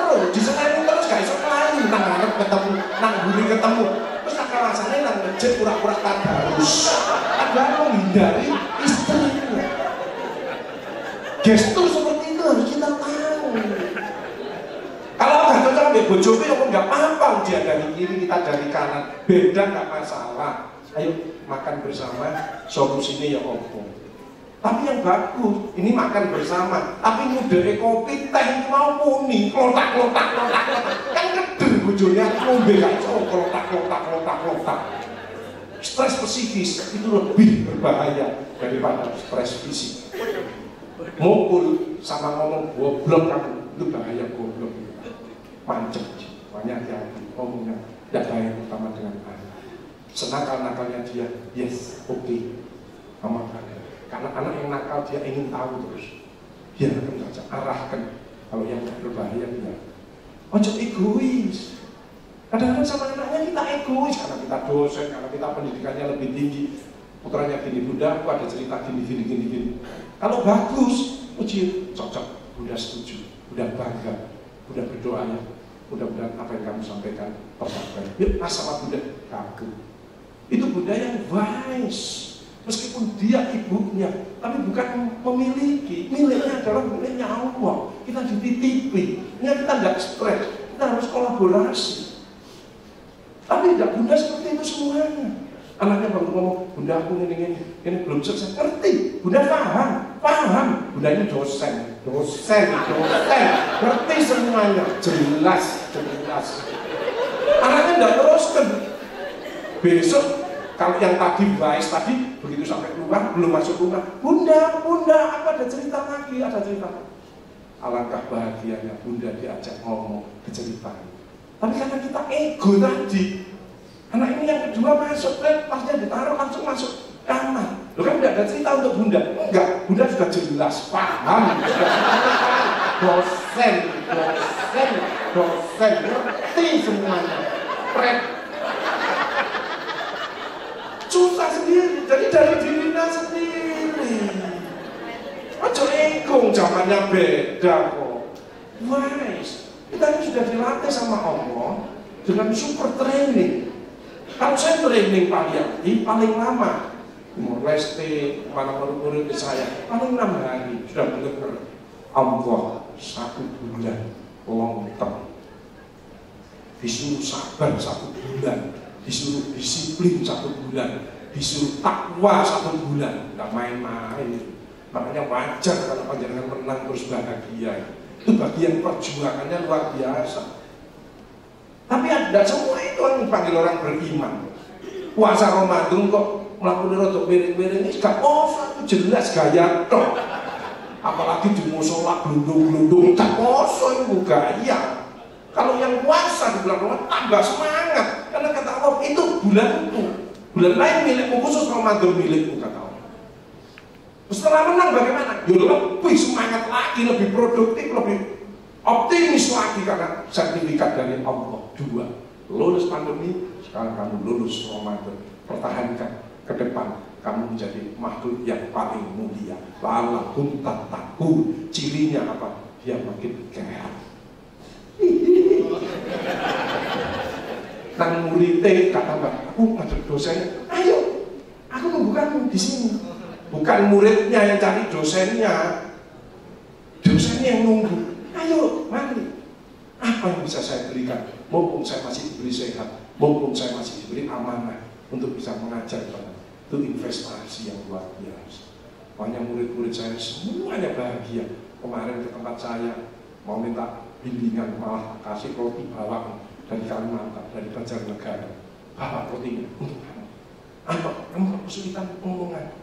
terus gak iso kelayu nang ngarep ketemu, nang mburi ketemu. Terus tak rasane nang masjid pura-pura tadarus. Ada menghindari istrinya. Gestur seperti itu harus kita tahu. Kalau nggak cocok ambil bojoku ya nggak apa-apa, dia dari kiri kita dari kanan, beda nggak masalah. Ayo makan bersama, solusinya ya opo. Tapi yang bagus, ini makan bersama, tapi ngudere kopi teh mau muni, klotak. Kan keder bojonya ngombe gak iso klotak. Stres psikis itu lebih berbahaya daripada stres fisik. Mukul sama ngomong goblok kamu, itu bahaya goblok. Pancet, banyak hati-hati, ngomongnya tidak baik, utama dengan anak. Senakal-nakalnya dia, yes, oke, sama kalian. Karena anak yang nakal dia ingin tahu terus. Biarkan saja, arahkan. Kalau yang berbahaya dia, ojo egois. Kadang-kadang sama anaknya kita egois karena kita dosen, karena kita pendidikannya lebih tinggi. Putranya gini, bunda, aku ada cerita gini. Kalau bagus, uji, cocok, bunda setuju, bunda bangga, bunda berdoa ya. Mudah-mudahan apa yang kamu sampaikan tersampaikan. Yuk, sama bunda kaku. Itu bunda yang wise. Meskipun dia ibunya, tapi bukan memiliki. Miliknya adalah miliknya Allah. Kita dititipi. Ini kita tidak stres. Kita harus kolaborasi. Tapi tidak bunda seperti itu semuanya. Anaknya baru ngomong, bunda aku ini belum selesai. Ngerti, bunda paham. Bunda ini dosen. Ngerti semuanya, jelas. Anaknya tidak teruskan. Besok kalau yang tadi wise tadi begitu sampai keluar belum masuk rumah, bunda, aku ada cerita lagi, alangkah bahagianya bunda diajak ngomong diceritain. Tapi karena kita ego tadi, anak ini yang kedua masuk, pasnya ditaruh langsung masuk kamar. Loh kan tidak ada cerita untuk bunda? Enggak, bunda sudah jelas paham. Dosen, ngerti semuanya. Susah sendiri, jadi dari dirinya sendiri. Ojo ego, zamannya beda kok. Wise, kita ini sudah dilatih sama Allah dengan super training. Kalau saya training paliatif paling lama, mulai mana murid saya paling 6 hari sudah benar-benar Allah 1 bulan long term. Disuruh sabar 1 bulan, disuruh disiplin 1 bulan, disuruh takwa 1 bulan, nggak main-main. Makanya wajar kalau panjenengan menang terus bahagia. Itu bagian perjuangannya luar biasa. Tapi ada semua itu yang dipanggil orang beriman. Puasa Ramadan kok melakukan rotok miring-miring ini gak poso, itu jelas gaya toh. Apalagi di musola gelundung-gelundung gak poso itu gaya. Kalau yang puasa di bulan Ramadan tambah semangat, karena kata Allah itu bulanku. Bulan lain milikmu, khusus Ramadan milikmu kata Allah. Setelah menang bagaimana? Ya lebih semangat lagi, lebih produktif, lebih optimis lagi karena sertifikat dari Allah. 2, lulus pandemi, sekarang kamu lulus Ramadan. Pertahankan ke depan, kamu menjadi makhluk yang paling mulia. La'allakum tattaqun. Cirinya apa? Dia makin kaya. Nang muridnya kata mbak, aku ngadep dosennya, ayo, aku nunggu kamu di sini. Bukan muridnya yang cari dosennya, dosennya yang nunggu. Ayo, mari. Apa yang bisa saya berikan? Mumpung saya masih diberi sehat, mumpung saya masih diberi amanah untuk bisa mengajar kepada. Itu investasi yang luar biasa. Banyak murid-murid saya semuanya bahagia. Kemarin ke tempat saya mau minta bimbingan, malah kasih roti bawang dari Kalimantan, dari Banjarnegara. Bawa rotinya untuk kamu. Apa? Kamu kesulitan omongan?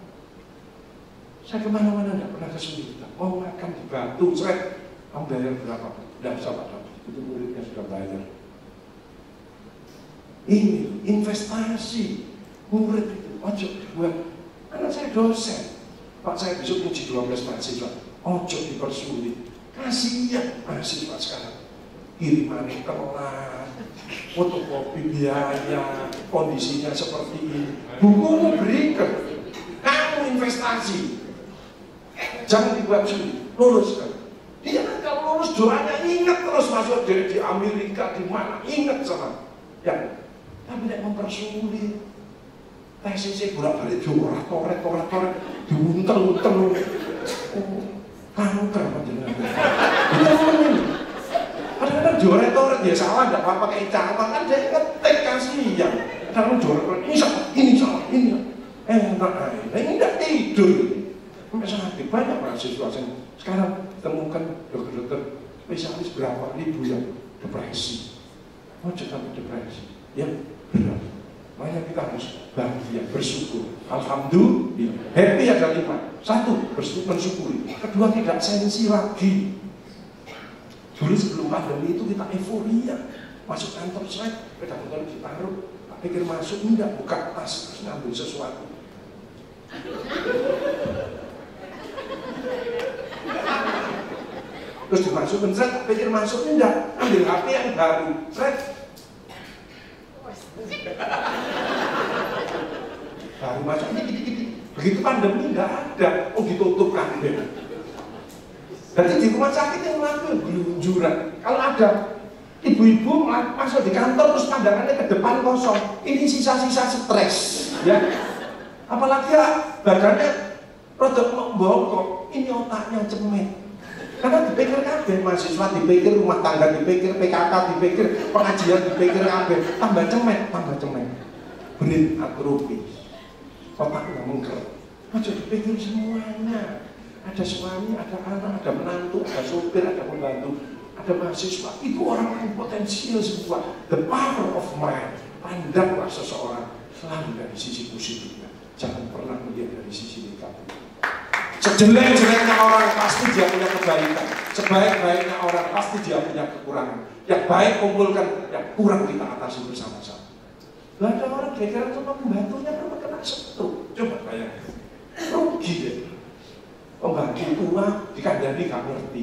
Saya kemana-mana tidak pernah kesulitan. Mau makan di Batu, seret. Kamu bayar berapa? Tidak usah Pak. Itu muridnya sudah bayar. Ini investasi. Murid itu ojo dibuat. Anak saya dosen. Pak saya besok uji 12 mahasiswa. Ojo dipersulit. Kasihan mahasiswa sekarang. Kirimannya telat, fotokopi biaya, kondisinya seperti ini. Bukumu berikan. Kamu investasi. Jangan dibuat sulit. Lulus kan. Dia kan kalau lulus doanya ingat terus masuk di Amerika di mana ingat sama yang tapi tidak mempersulit. TCC bolak-balik diorak-orak diuntel-untel. Kanker panjenengan. Kadang-kadang joret-oret ya salah, tidak apa-apa kayak camat kan dia ngetik kasihan. Kadang joret-oret ini salah. Enak aja. Ini tidak tidur. Sampai sakit banyak mahasiswa sekarang temukan dokter-dokter spesialis berapa ribu yang depresi. Jangan depresi yang berat. Makanya kita harus bahagia, bersyukur. Alhamdulillah. Happy ada 5. 1, mensyukuri. 2, tidak sensi lagi. Dulu sebelum pandemi itu kita euforia. Masuk kantor saya, sepeda motor ditaruh. Tak pikir masuk, enggak, buka tas, terus ngambil sesuatu. Terus dimasukin, tak pikir masuk, enggak, ambil HP yang baru. Baru masuk, begitu pandemi enggak ada, ditutup kan. Jadi di rumah sakit yang melakukan gelunjuran. Kalau ada ibu-ibu masuk di kantor terus pandangannya ke depan kosong, ini sisa-sisa stres, ya. Apalagi ya badannya produk membongkok, ini otaknya cemet. Karena dipikir kabeh mahasiswa, dipikir rumah tangga, dipikir PKK, dipikir pengajian, dipikir kabeh, tambah cemet. Brain atrofis, otaknya mengker. Aja dipikir semuanya. Ada suami, ada anak, ada menantu, ada sopir, ada pembantu, ada mahasiswa. Itu orang-orang potensial semua. The power of mind. Pandanglah seseorang selalu dari sisi positifnya. Jangan pernah melihat dari sisi negatif. Sejelek-jeleknya orang pasti dia punya kebaikan. Sebaik-baiknya orang pasti dia punya kekurangan. Yang baik kumpulkan, yang kurang kita atasi bersama-sama. Lah ada orang gegeran sama pembantunya pernah kena stroke. Coba bayangkan. Rugi deh. Pembantu tua dikandani gak ngerti.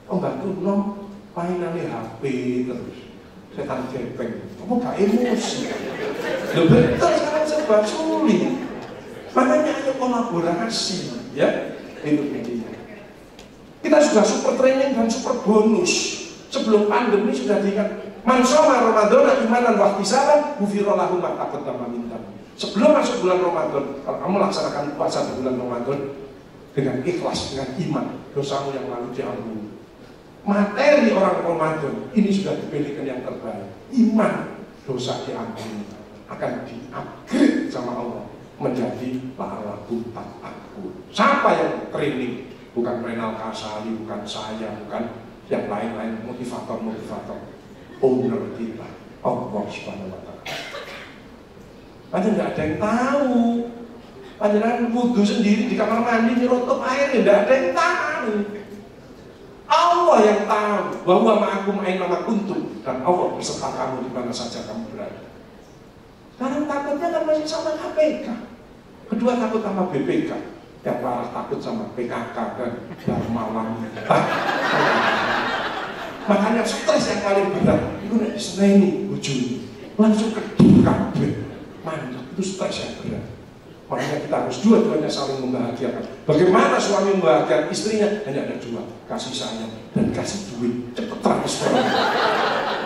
Pembantu nom mainannya HP terus. Setan gepeng. Kamu gak emosi. Loh betul sekarang serba sulit. Makanya ayo kolaborasi, ya, itu intinya. Kita sudah super training dan super bonus. Sebelum pandemi sudah diingat, man shoma Ramadan imanan wa ihtisaban ghufira lahu ma taqaddama min dhanbi. Sebelum masuk bulan Ramadan, kalau kamu laksanakan puasa di bulan Ramadan dengan ikhlas, dengan iman, dosamu yang lalu diampuni. Materi orang Ramadan ini sudah dipilihkan yang terbaik. Iman, dosa diampuni, akan di-upgrade sama Allah menjadi la'allakum tattaqun. Siapa yang training? Bukan Renal Kasali, bukan saya, bukan yang lain-lain, motivator-motivator. Owner kita, Allah Subhanahu wa Ta'ala. Padahal nggak ada yang tahu. Padahal wudhu sendiri di kamar mandi nyerotok air, nggak ada yang tahu. Allah yang tahu. Bahwa ma'akum aina ma kuntum, dan Allah beserta kamu di mana saja kamu berada. Sekarang takutnya kan masih sama KPK. Kedua takut sama BPK. Yang parah takut sama PKK dan Darmawan. Makanya stres yang paling berat itu nek diseneni bojone langsung kedua kabeh. Mantap, itu stres yang berat. Makanya kita harus dua-duanya saling membahagiakan. Bagaimana suami membahagiakan istrinya? Hanya ada dua, kasih sayang dan kasih duit. Cepet transfer.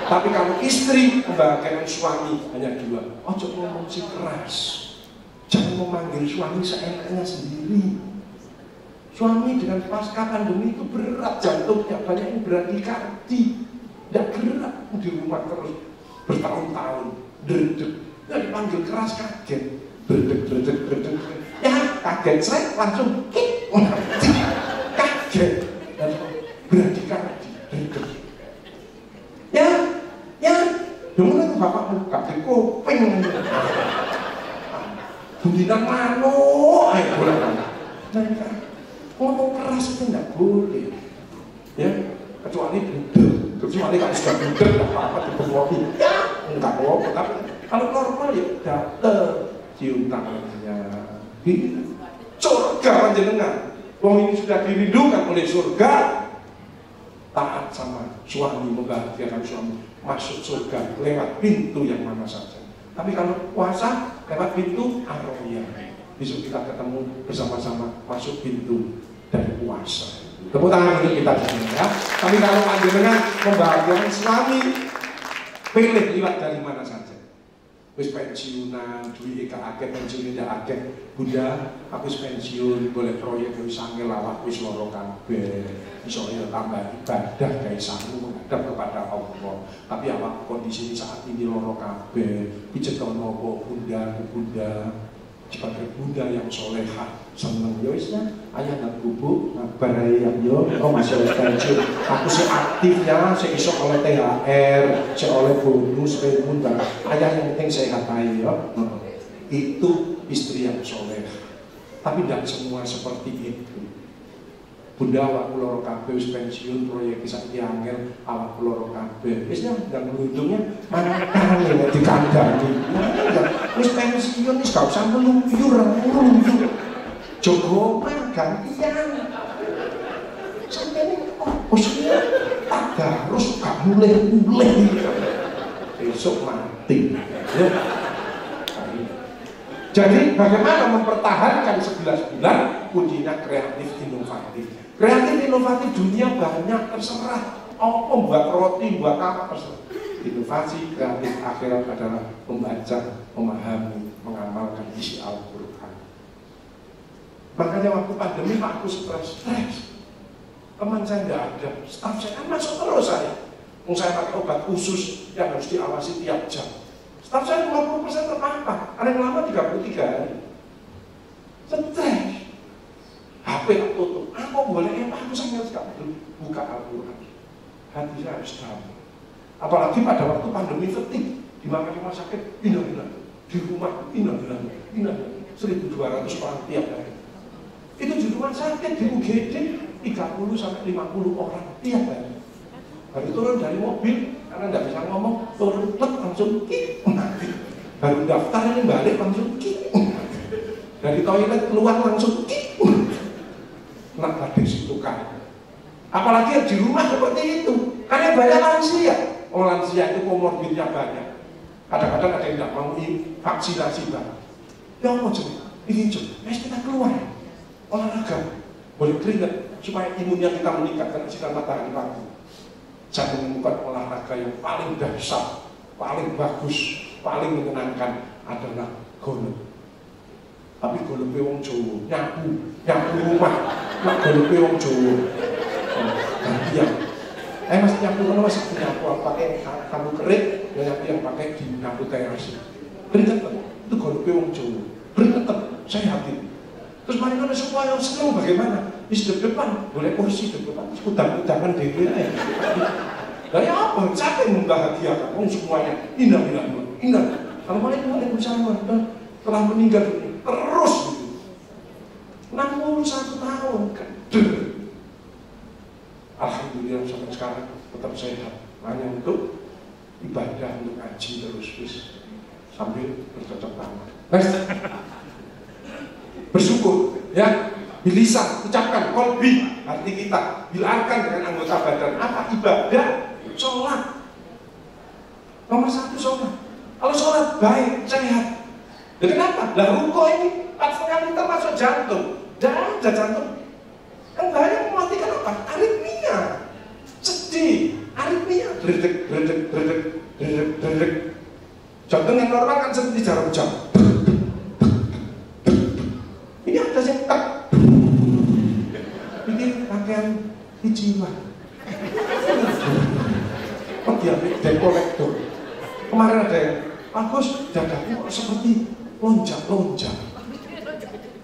Tapi kalau istri membahagiakan suami hanya dua, ojo ngomong si keras. Jangan memanggil suami seenaknya sendiri. Suami dengan pasca pandemi itu berat jantungnya, banyak yang bradikardie, tidak gerak di rumah terus bertahun-tahun, dredeg, nggak dipanggil keras kaget, berdeg. Ya kaget, saya langsung kik, kaget, dan bradikardie, dredeg. Ya, gimana tuh bapakmu kaget kuping. Bunyinan mano, ayo pulang. Nah, ngomong keras itu tidak boleh, ya, kecuali budel. Kecuali kalau sudah budel, tidak apa-apa diperwoki. Ya, enggak apa-apa. Tapi kalau normal ya datang, cium tangannya. Surga panjenengan. Wong ini sudah dirindukan oleh surga. Taat sama suami, membahagiakan suami, masuk surga lewat pintu yang mana saja. Tapi kalau puasa lewat pintu arroya, besok kita ketemu bersama-sama masuk pintu dari puasa. Tepuk tangan untuk kita semua ya. Tapi kalau panjenengan membahagiakan suami, pilih lewat dari mana saja. Wis pensiunan, duit gak akeh, pensiun tidak akeh. Bunda, aku wis pensiun, boleh proyek wis angel awak wis loro kabeh. Iso ya tambah ibadah gawe sangu menghadap kepada Allah. Tapi awak kondisi saat ini loro kabeh. Picetono apa bunda, sebagai bunda yang solehah, seneng ya wis ya. Ayah dan bubuk, ngabar ayam yo, masih oleh pensiun. Aku sih aktif ya, saya iso oleh THR, saya oleh bonus, bunda. Ayah yang penting sehat aja. Itu istri yang soleh. Tapi tidak semua seperti itu. Bunda awak loro kabeh wis pensiun, proyek bisa diangel, awak loro kabeh. Wis ya, dan berujungnya mana nek dikandani. Wis pensiun wis gak usah meluyur. Jogo gantian. Sampai ini usia tak harus gak mulai. Besok mati. Ya. Jadi bagaimana mempertahankan 11 bulan? Kuncinya kreatif inovatif. Kreatif inovatif dunia banyak, terserah. Oh, buat roti, buat apa terserah. Inovasi kreatif akhirat adalah membaca, memahami, mengamalkan isi Al-Quran. Makanya waktu pandemi aku stres. Teman saya nggak ada, staf saya kan masuk terus saya. Saya pakai obat khusus yang harus diawasi tiap jam. Staf saya 50% terpapar, ada yang lama 33 hari. Stres. HP tak tutup. Aku boleh aku sambil sekali buka Al-Quran. Hati saya harus tahu. Apalagi pada waktu pandemi fatigue, di mana rumah sakit pindah-pindah, di rumah pindah-pindah, 1.200 orang tiap hari. Itu di rumah sakit di UGD 30 sampai 50 orang tiap hari. Baru turun dari mobil karena nggak bisa ngomong, turun langsung mati. Baru daftar ini balik langsung dari toilet keluar langsung nak hadis itu kan. Apalagi di rumah seperti itu, karena banyak lansia. Lansia itu komorbidnya banyak. Kadang-kadang ada yang tidak mau vaksinasi bang. Ya mau ini kita keluar olahraga, boleh keringat supaya imunnya kita meningkat karena sinar matahari pagi. Saya menemukan olahraga yang paling dahsyat, paling bagus, paling menyenangkan adalah golf. Tapi golf wong Jawa, nyapu rumah, nak golf wong Jawa. Gantian. Mas nyapu kan masih nyapu pakai kamu kerik, nyapu yang pakai di nyapu teras. Keringat itu golf wong Jawa. Keringat saya hati. Terus mereka supaya senang bagaimana? Di depan, boleh kursi depan, udang-udangan DPR. Nah ya apa? Siapa yang membahagiakan? Semuanya indah. Kalau mereka bersama telah meninggal terus gitu. 61 tahun keder. Alhamdulillah sampai sekarang tetap sehat. Hanya untuk ibadah, untuk ngaji terus sambil bercocok tanam. Bersyukur ya, bilisan ucapkan kolbi hati kita, bilarkan dengan anggota badan. Apa? Ibadah, sholat. Nomor 1 sholat. Kalau sholat baik, sehat. Dan kenapa? Lah ruko ini 4,5 liter masuk jantung. Dan ada jantung. Yang bahaya mematikan apa? Aritmia. Sedih. Aritmia. Dredeg. Jantung yang normal kan seperti jarum jam. Ini ada yang tak. Ini pakaian di jiwa. Oh dia dekolektor. Kemarin ada yang bagus, dadaku kok seperti lonjak.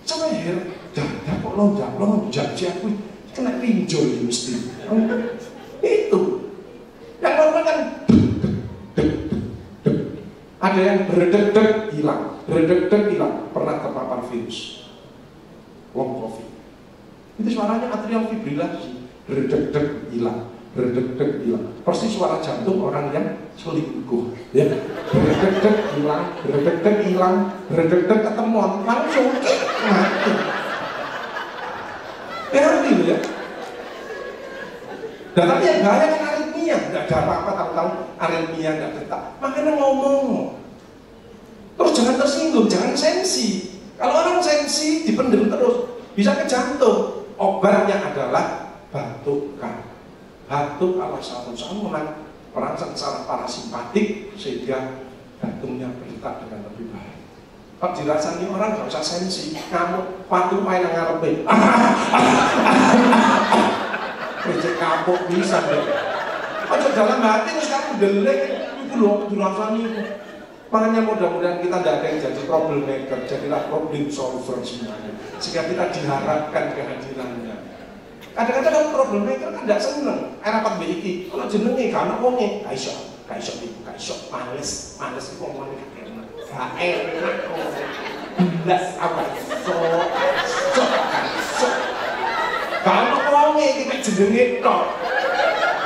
Sama heran, dada kok lonjak sih aku kena pinjol mesti. Itu. Yang normal kan ada yang berdeg-deg hilang, pernah terpapar virus long covid. Itu suaranya atrial fibrilasi, berdeg-deg hilang. Persis suara jantung orang yang selingkuh. Ya, berdeg-deg hilang, ketemuan langsung mati. Ngerti ya? Dan tapi yang bahaya kan aritmia, nggak ada apa-apa tahu-tahu aritmia nggak detak. Makanya ngomong. Terus jangan tersinggung, jangan sensi. Kalau orang sensi dipendem terus bisa ke jantung. Obatnya adalah batukkan. Batuk ala saluran merangsang saraf parasimpatik sehingga jantungnya berdetak dengan lebih baik. Kalau dirasani orang nggak usah sensi, kamu patuh main ngarepe. Becek kapok bisa deh. Ojo dalam hati terus kamu delek itu loh dirasani. Makanya mudah-mudahan kita tidak ada yang jadi troublemaker, jadilah problem solver semuanya. Sehingga kita diharapkan kehadirannya. Kadang-kadang kan problem maker kan tidak seneng. Rapat BIK, kalau jenenge karena wonge, kaiso, males itu ngomongnya gak enak, belas apa, kaiso. Kalau wonge kita jenenge tok,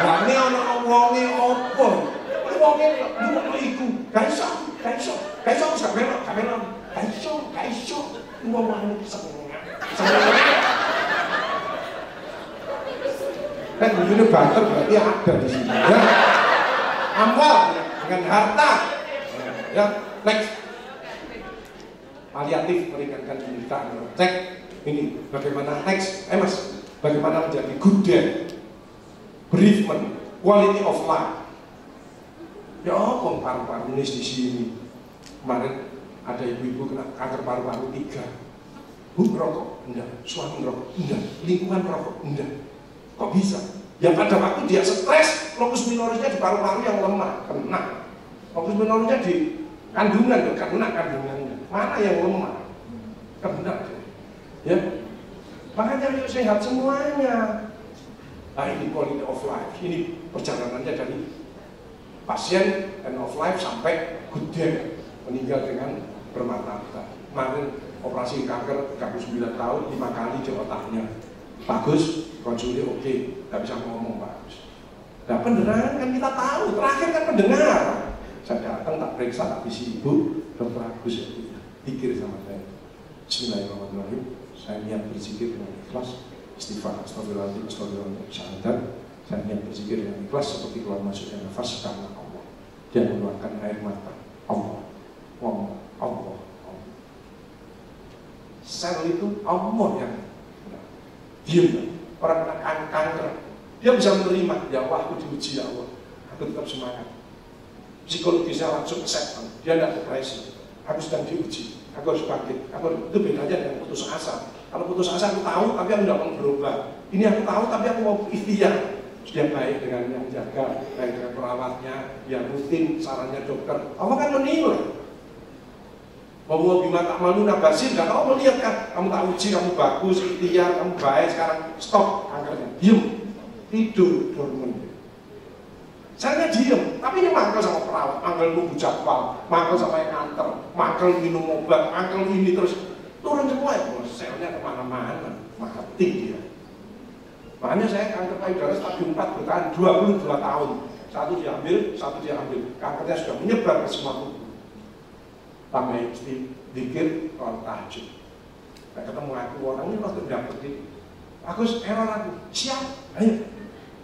rame ono wonge opo, itu wonge lu iku, kaiso, harus gak melok, kaiso, ngomongnya seneng. Kan begini banter berarti ada di sini ya. Amwal dengan harta ya. Next, paliatif meringankan penderitaan. Cek ini bagaimana next, mas bagaimana menjadi good death, bereavement, quality of life. Ya om paru-paru di sini kemarin ada ibu-ibu kena kanker paru-paru 3. Bu merokok enggak, suami merokok enggak, lingkungan merokok enggak. Kok bisa? Ya pada waktu dia stres, locus minorisnya di paru-paru yang lemah, kena. Locus minorisnya di kandungan, kena kandungannya. Mana yang lemah? Kena. Ya. Makanya yuk sehat semuanya. Nah ini quality of life. Ini perjalanannya dari pasien end of life sampai good death, meninggal dengan bermartabat. kemarin operasi kanker 39 tahun 5 kali di otaknya. Bagus, konsulnya oke, nggak bisa ngomong bagus. Nah pendengaran kan kita tahu, terakhir kan pendengaran. Saya datang tak periksa, tak bisi ibu, Dr. Agus ya, pikir sama saya. Bismillahirrahmanirrahim. Saya niat berzikir dengan ikhlas, istighfar, astagfirullahaladzim, astagfirullahaladzim, syahadat. Saya niat berzikir dengan ikhlas seperti keluar masuknya nafas karena Allah. Dia mengeluarkan air mata. Allah, Allah, Allah, Allah. Sel itu Allah yang diam. Orang kena kanker, dia bisa menerima. Ya Allah, aku diuji ya Allah. Aku tetap semangat. Psikologisnya langsung accept. Dia tidak depresi. Aku sedang diuji. Aku harus bangkit. Itu bedanya dengan putus asa. Kalau putus asa aku tahu, tapi aku tidak mau berubah. Ini aku tahu, tapi aku mau ikhtiar. Dia baik dengan yang jaga, baik dengan perawatnya, dia rutin sarannya dokter. Allah kan menilai. Bahwa bima tak malu nabasin, gak kamu melihat kan? Kamu tak uji, kamu bagus, ikhtiar, kamu baik, sekarang stop kankernya, diem, tidur, dormen. Saya diem, tapi ini mangkel sama perawat, mangkel nunggu jadwal, mangkel sama yang nganter, mangkel minum obat, mangkel ini terus turun semua ya, selnya kemana-mana, mati dia. Makanya saya kanker payudara stadium 4 bertahan 22 tahun. Satu diambil, kankernya sudah menyebar ke semua tubuh. Tambah dikit orang tahajud. Saya ketemu aku, orang ini waktu dapet gitu. Agus, error aku, siap, ayo.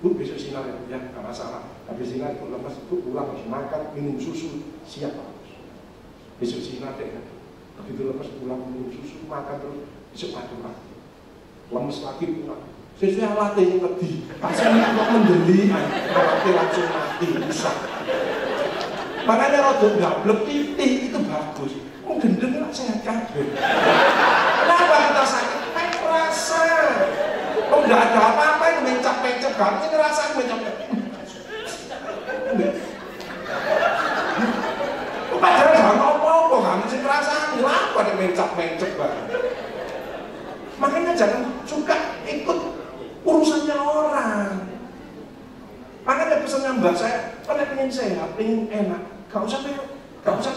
Bu, besok sinar ya, gak masalah. Habis sinar, bu lepas, bu pulang, harus makan, minum susu, siap Agus. Besok sinar deh, begitu lepas pulang, minum susu, makan terus, besok madu lagi. Lemes lagi pulang. Sesuai alatnya yang lebih, pasti kok mendeli, alatnya langsung mati, rusak. Makanya rodok gablek titik itu bagus. Gendeng lah sehat kabeh. Kenapa kita sakit? Kayak merasa. Oh nggak ada apa-apa yang mencap-mencap, kami ngerasa mencap-mencap. Padahal jangan apa-apa, kami sih ngerasa ngapa ada mencap-mencap banget. Makanya jangan suka ikut urusannya orang. Makanya pesannya mbak saya, kalau pengen sehat, pengen enak, gak usah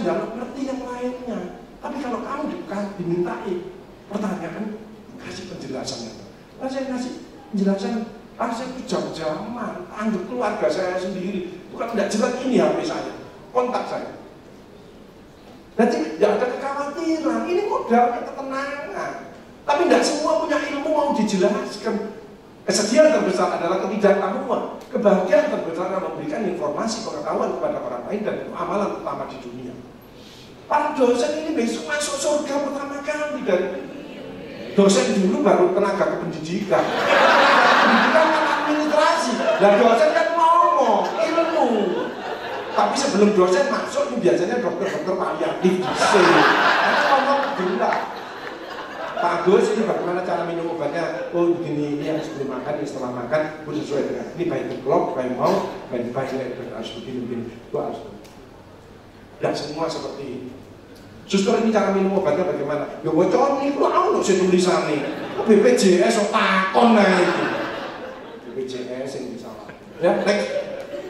ngerti yang lainnya. Tapi kalau kamu dimintai pertanyaan, kasih penjelasannya. Kalau saya kasih penjelasan, saya itu jam-jaman, anggap keluarga saya sendiri, bukan tidak jelas ini HP saya, kontak saya. Jadi tidak ada kekhawatiran, ini modalnya ketenangan. Tapi tidak semua punya ilmu mau dijelaskan. Kesedihan terbesar adalah ketidaktahuan. Kebahagiaan terbesar adalah memberikan informasi pengetahuan kepada orang lain dan amalan utama di dunia. Para dosen ini besok masuk surga pertama kali dari dosen dulu baru tenaga kependidikan. Pendidikan kan administrasi. Dan dosen kan ngomong ilmu. Tapi sebelum dosen masuk ini biasanya dokter-dokter paliatif di sini. Karena ngomong gila. Pak Agus, ini bagaimana cara minum obatnya? Oh begini, ini harus sebelum makan, ini setelah makan, harus sesuai dengan ini baik deklok, baik mau, baik harus begini, itu harus. Dan semua seperti ini. Suster ini cara minum obatnya bagaimana? Ya bocor nih, lu tahu saya tulisan nih. BPJS so takon lah itu. BPJS yang salah. Ya, next.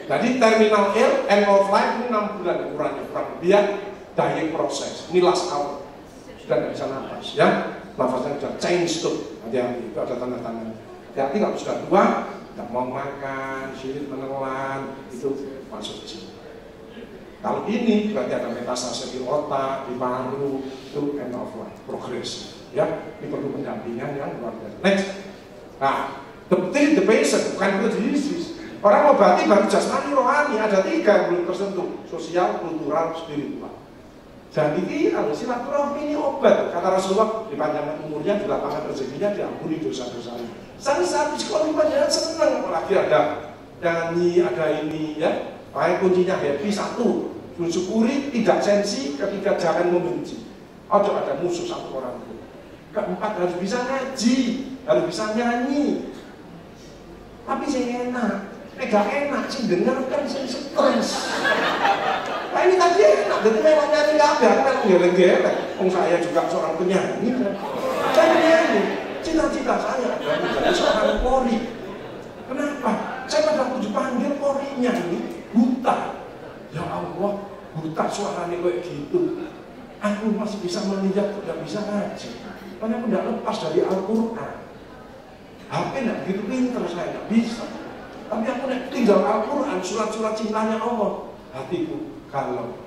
Jadi terminal ill, end of life ini 6 bulan kurang dia dying proses. Ini last hour. Sudah tidak bisa nafas, ya. Nafasnya sudah change tuh, hati-hati, itu ada tanda-tanda. Hati-hati kalau sudah tua, tidak mau makan, sulit menelan, itu masuk di sini. Kalau ini berarti ada metastase di otak, di paru, itu end of life, progresif. Ya, ini perlu pendampingan yang luar biasa. Next, nah, the patient bukan the disease. Orang obati baru jasmani rohani, ada 3 yang belum tersentuh, sosial, kultural, spiritual. Jadi kalau silaturahmi ini obat, kata Rasulullah, dipanjangkan umurnya, dilapangkan rezekinya, diampuni dosa-dosanya. Saat psikologi panjangan senang, apalagi ada nyanyi, ada ini, ya. Pakai kuncinya happy 1, mensyukuri, tidak sensi, ketiga jangan membenci. Ojo ada musuh 1 orang pun. Keempat harus bisa ngaji, harus bisa nyanyi. Tapi saya enak, gak enak sih dengar kan saya stres. Nah ini tadi enak, jadi memang nyanyi gak ada, kan geleng-geleng. Saya juga seorang penyanyi kan. Saya penyanyi, cita-cita saya adalah menjadi seorang Polri. Kenapa? Saya pada dipanggil Polrinya ini buta. Ya Allah, buta suaranya kayak gitu. Aku masih bisa melihat, tidak bisa ngaji. Karena aku tidak lepas dari Al-Quran. HP tidak begitu pinter, saya tidak bisa. Tapi aku tinggal Al-Quran, surat-surat cintanya Allah. Hatiku kalau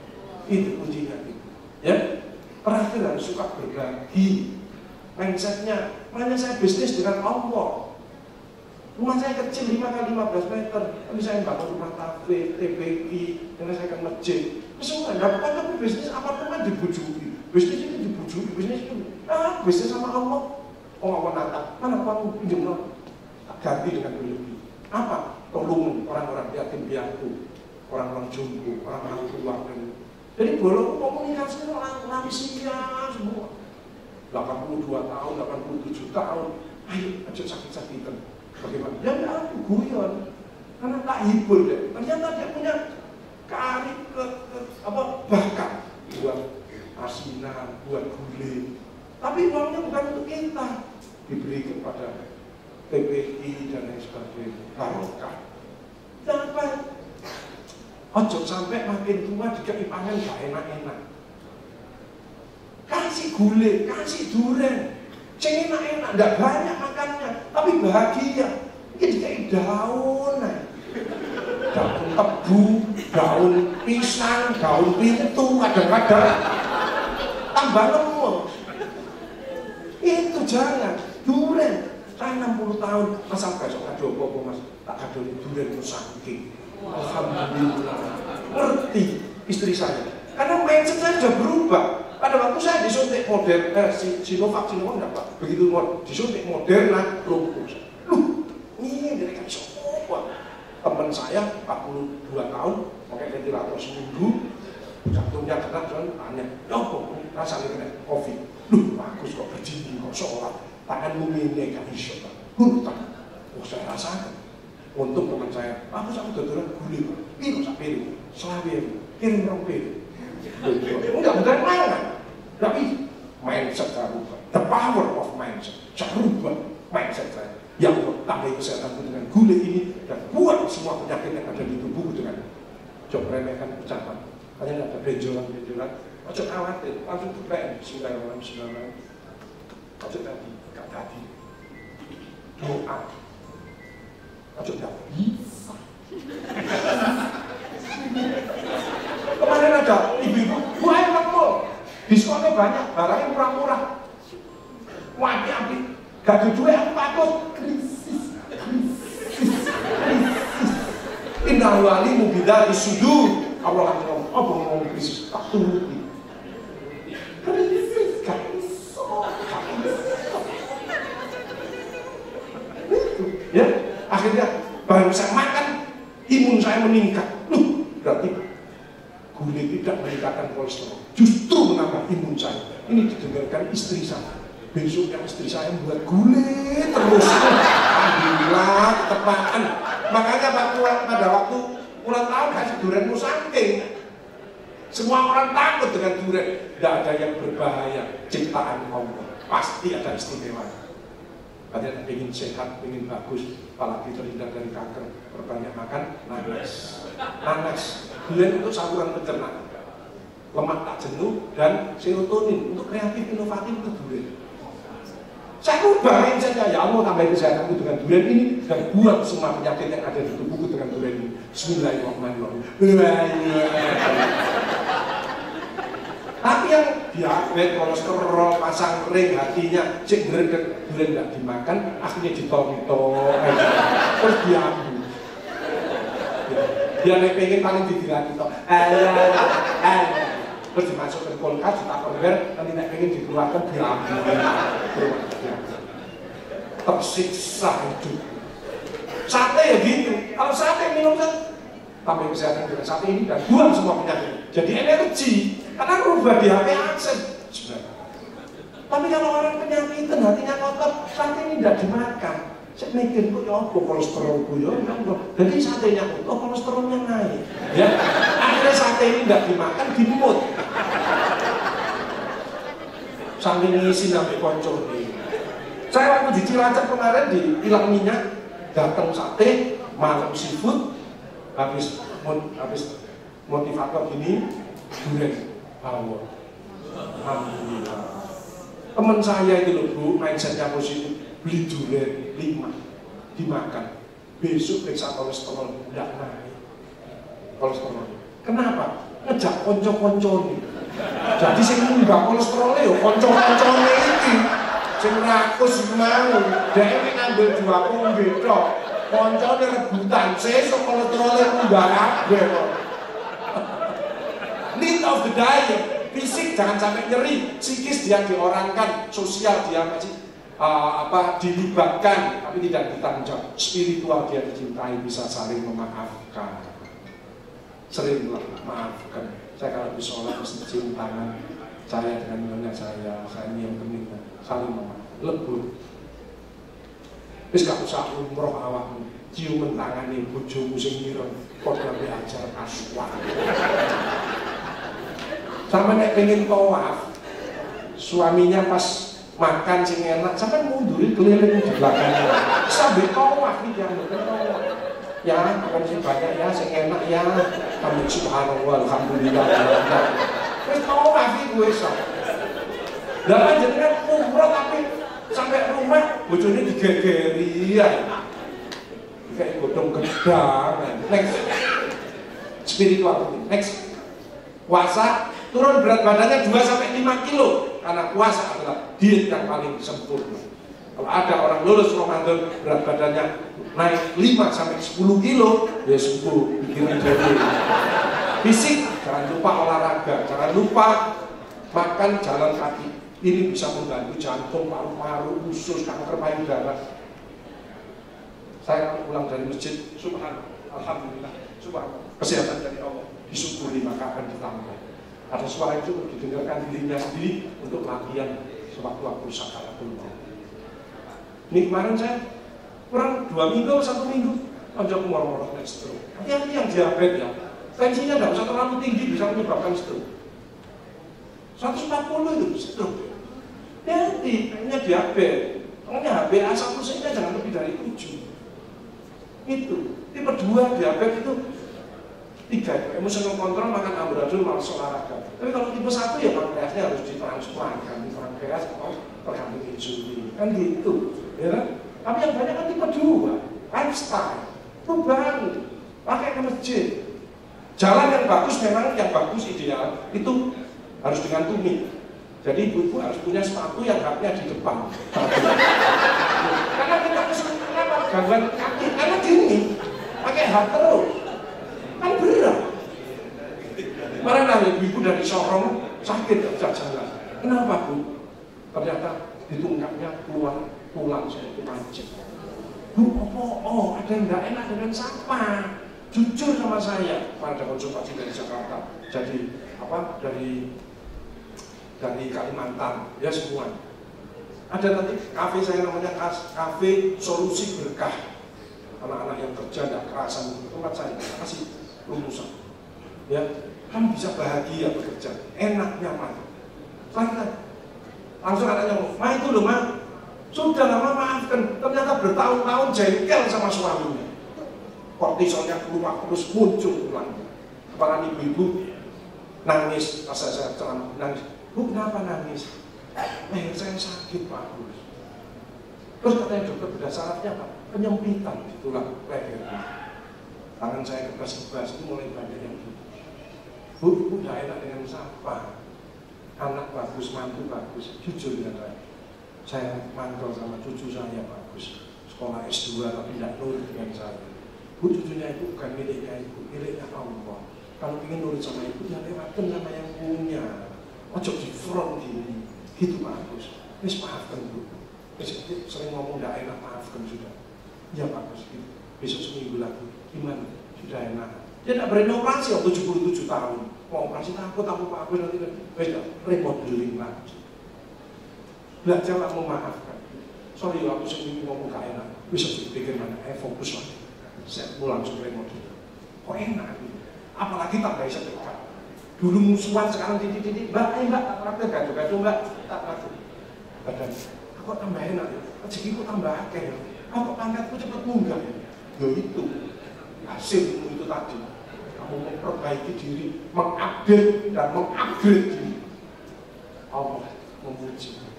itu kuncinya itu. Ya, terakhir harus suka berbagi. Mindsetnya, makanya saya bisnis dengan Allah. Rumah saya kecil 5x15 meter, tapi saya bangun rumah kafe, TPI, menyelesaikan masjid. Semua dapat tapi bisnis apartemen dibujui, bisnis itu dibujui, bisnis itu, bisnis sama Allah. Oh Allah nata, mana kamu pinjam ganti dengan berlebih. Apa? Tolong orang-orang yatim piatu, orang-orang jumbo, orang-orang tua. Jadi bolong komunikasi orang lansia semua. 82 tahun, 87 tahun, ayo aja sakit-sakitan. Bagaimana? Ya enggak, aku guyon. Karena tak hibur deh. Ternyata dia punya bakat buat asinan, buat gulai. Tapi uangnya bukan untuk kita, diberi kepada PPI dan lain sebagainya. Barokah. Kenapa? Ojo sampai makin tua dikasih pangan gak enak-enak. Kasih gulai, kasih durian. Ceng enak-enak, tidak banyak makannya, tapi bahagia. Ini dikasih daun, daun tebu, daun pisang, daun pintu, kadang-kadang tambah lemes. Itu jangan, durian. Saya 60 tahun, masa besok kado apa mas? Tak kado durian itu saking. Alhamdulillah, ngerti istri saya. Karena mindset saya sudah berubah. Pada waktu saya disuntik modern, Sinovac enggak Pak, begitu disuntik Moderna, lumpuh. Ini dari kan sobat. Teman saya 42 tahun, pakai ventilator seminggu, jantungnya kena, tanya, ya kok rasanya kena COVID. Bagus kok berdiri, kok sholat, tanganmu ini kan iso Pak. Saya rasakan. Untuk teman saya, aku sama dodoran gulai Pak, ini sak piring, selawe, kirim rong piring. Enggak bukan mainan, tapi mindset saya rubah. The power of mindset, saya rubah mindset saya. Yang tambahi kesehatanku dengan gulai ini dan buat semua penyakit yang ada di tubuhku dengan coba remehkan ucapan. Hanya ada benjolan-benjolan, ojo khawatir, langsung berdoa. Bismillahirrahmanirrahim. Ojo tadi, gak tadi. Doa. Ojo gak bisa. Kemarin ada ibu-ibu, bu ayo ke mall, diskonnya banyak, barangnya murah-murah. Wapi-api, gak ada duit aku takut. Krisis. Inna wali mubidari sudur. Allah langsung ngomong krisis, tak turuti. Krisis, gak bisa. Ya, akhirnya baru saya makan, imun saya meningkat. Berarti gulai tidak meningkatkan kolesterol, justru menambah imun saya. Ini didengarkan istri saya. Besok yang istri saya membuat gulai terus. Alhamdulillah, tepakan. Makanya pada waktu ulang tahun kasih durianmu saking. Semua orang takut dengan durian. Tidak ada yang berbahaya. Ciptaan Allah pasti ada istimewa. Kalian ingin sehat, ingin bagus, apalagi terhindar dari kanker, perbanyak makan, nanas. Gulai untuk saluran pencernaan, lemak tak jenuh dan serotonin untuk kreatif inovatif itu durian. Saya ubah mindsetnya, ya Allah tambahin kesehatanku dengan durian ini dan buang semua penyakit yang ada di tubuhku dengan durian ini. Bismillahirrahmanirrahim. Tapi yang diabetes, kolesterol, pasang ring, hatinya cek durian nggak dimakan, akhirnya ditong-tong, terus diambil. Dia pengen paling didilat itu, terus dimasukkan kulkas, ditakon ber, nanti pengen dikeluarkan diambil. Tersiksa hidup. Sate ya gitu. Kalau sate minum tambah kesehatan dengan sate ini dan buang semua penyakit. Jadi energi. Karena rubah di HP aksen. Tapi kalau orang penyakitan hatinya kotor, sate ini tidak dimakan. Saya mikir kok ya apa kolesterolku ya. Jadi satenya kotor, kolesterolnya naik. Ya. Akhirnya sate ini tidak dimakan, dimut. Sambil ngisi sampai koncol ini. Saya waktu di Cilacap kemarin di hilang minyak, datang sate, malam seafood, habis motivator gini, durian bawa. Alhamdulillah. Teman saya itu loh Bu, mindsetnya positif, beli durian 5 dimakan, besok periksa kolesterol tidak naik kolesterol. Kenapa? Ngejak konco-konco nih. Jadi sing munggah kolesterolnya ya konco-koncone iki. Sing rakus mau, dhek ngambil 2 pombe tok. Koncone rebutan, sesuk kolesterolnya munggah kabeh kok. Need of the diet, fisik jangan sampai nyeri, psikis dia diorangkan, sosial dia masih dilibatkan, tapi tidak ditanggung jawab. Spiritual dia dicintai, bisa saling memaafkan, sering memaafkan. Saya kalau di sholat mesti cium tangan saya dengan nyonya saya nyium keningnya, saling memaafkan, lebur. Wis gak usah umroh awakmu, ciuman tangane bojomu sing ngiron, padha ajar aswak. Sama nek pengen tawaf, suaminya pas makan sing enak, sampai mundurin keliling di belakangnya. Sampai tawaf nih yang bertawaf. Ya, makan sing banyak ya, sing enak ya. Kami subhanallah, alhamdulillah. Terus tawaf iki wis. Lah panjenengan umroh tapi sampai rumah bojone digegeri ya. Kayak godhong gedang. Next. Spiritual. Next. Puasa turun berat badannya 2-5 kilo karena puasa adalah diet yang paling sempurna. Kalau ada orang lulus Ramadan berat badannya naik 5-10 kilo, ya sembuh, pikiran jadi. Fisik, jangan lupa olahraga, jangan lupa makan jalan kaki. Ini bisa membantu jantung, paru-paru, usus, kanker payudara. Saya pulang dari masjid, subhanallah, alhamdulillah, subhanallah, kesehatan dari Allah. Disyukuri maka akan ditambah. Ada suara itu didengarkan dirinya sendiri untuk latihan sewaktu-waktu sakaratul maut. Ini kemarin saya kurang 2 minggu atau 1 minggu koncoku ngorong-ngorong stroke. Hati-hati yang diabetes ya, tensinya tidak usah terlalu tinggi bisa menyebabkan stroke. 140 itu stroke. Hati, kayaknya diabetes. Makanya HbA1c-nya jangan lebih dari 7. Itu tipe 2 diabetes itu 3, emosional kontrol, makan amburadul, malas olahraga. Tapi kalau tipe 1 ya pankreasnya harus ditransplant, ganti pankreas atau tergantung insulin, kan gitu, ya kan? Tapi yang banyak kan tipe 2, lifestyle, perubahan, pakai ke masjid. Jalan yang bagus memang yang bagus ideal itu harus dengan tumit. Jadi ibu-ibu harus punya sepatu yang haknya di depan. Karena kita kenapa gangguan kaki? Karena gini, pakai hak terus. Kan berat. Mana ibu dari Sorong sakit tidak bisa jalan. Kenapa Bu? Ternyata di tungkapnya keluar tulang seperti pancing. Bu, ada yang tidak enak dengan siapa? Jujur sama saya pada konsultasi dari Jakarta. Jadi dari Kalimantan, ya semua. Ada nanti kafe saya namanya kafe solusi berkah. Anak-anak yang kerja tidak kerasan tempat saya kasih rumusan, ya, kamu bisa bahagia bekerja, enak, nyaman. Langsung anaknya ngomong, Ma itu loh Ma, sudah lama maafkan, ternyata bertahun-tahun jengkel sama suaminya. Kortisolnya keluar terus muncul ulangnya. Kepala ibu-ibu nangis, pas saya ceramah nangis, Bu kenapa nangis? Leher saya sakit Pak Gus. Terus katanya dokter bedah sarafnya apa? Penyempitan di tulang lehernya. Tangan saya kebas-kebas itu mulai banyak yang gitu. Bu, udah enak dengan siapa? Anak bagus, mantu bagus. Jujur dengan saya mantau sama cucu saya bagus. Sekolah S2 tapi tidak nurut dengan saya. Bu, cucunya itu bukan miliknya ibu, miliknya Allah. Kalau ingin nurut sama ibu, ya lewatkan sama yang punya. Ojo di front gini. Gitu bagus. Wis maafkan Bu. Wis sering ngomong tidak enak, maafkan sudah. Ya bagus gitu. Besok seminggu lagi. Gimana? Sudah enak. Dia tidak berani operasi 77 tahun. Mau operasi takut Pak Agus nanti beda remodeling lagi. Belajarlah memaafkan. Sorry aku seminggu ngomong gak enak. Bisa dipikir mana? Fokus lagi. Saya pulang langsung remodeling. Kok enak? Apalagi tambah sedekah. Dulu musuhan sekarang titik-titik. Mbak, tak praktek gaduh-gaduh Mbak. Tak praktek. Badan. Kok tambah enak ya? Rezekiku tambah akeh ya. Kok pangkatku cepat munggah ya? Ya itu. Hasil itu tadi, kamu memperbaiki diri, mengupdate dan mengupgrade diri.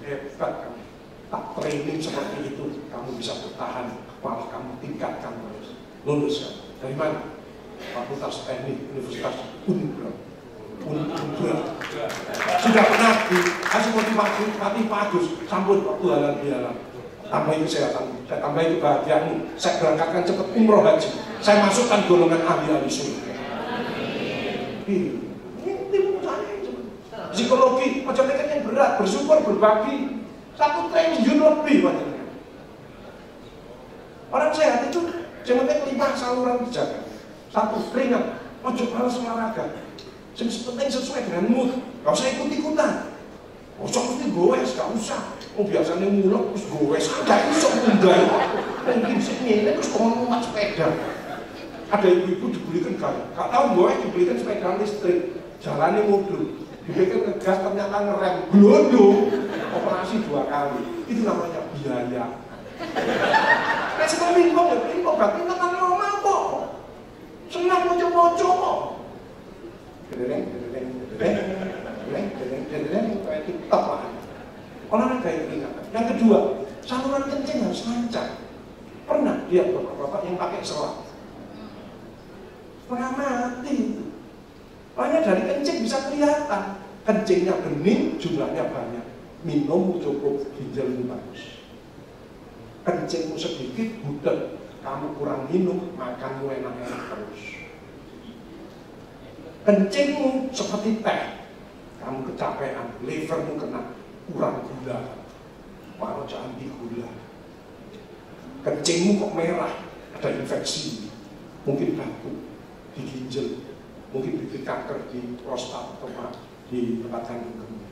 hebat kamu. Tak training seperti itu, kamu bisa bertahan, malah kamu tingkatkan terus. Lulus kan? Dari mana? Fakultas Teknik Universitas Unbra. Sudah pernah dikasih motivasi Pak Agus, sampun waktu halal bihalal. Tambahin kesehatan, saya tambahin kebahagiaanmu, saya berangkatkan cepat umroh haji, saya masukkan golongan ahli surga. Ini tipu saya. Psikologi, macam yang berat, bersyukur, berbagi, 1 triliun lebih macamnya. Orang sehat itu cuma 5 saluran dijaga. 1, keringat, ojo malas olahraga. Yang penting sesuai dengan mood, gak usah ikut-ikutan. Ojo mesti goes, gak usah. Biasanya mulek terus goes, gak iso munggah. Mungkin sini terus ngomong sepeda. Ada ibu-ibu dibelikan gak tahu goes dibelikan sepeda listrik, jalannya mobil, dibelikan ngegas ternyata ngerem, glodong, operasi 2 kali. Itu namanya biaya. Nah sebab lingkong berarti kan normal kok. Senang moco-moco kok. Kayak TikTok lah. Olahraga yang ringan. Yang kedua, saluran kencing harus lancar. Pernah lihat bapak-bapak yang pakai selang? Setengah mati itu. Makanya dari kencing bisa kelihatan. Kencingnya bening, jumlahnya banyak. Minum cukup, ginjalmu bagus. Kencingmu sedikit, budak. Kamu kurang minum, makanmu enak-enak terus. Kencingmu seperti teh. Kamu kecapean, livermu kena kurang gula, malah jangan gula. Kencingmu kok merah, ada infeksi, mungkin batuk di ginjal, mungkin bikin kanker di prostat atau di tempat kandung kamu.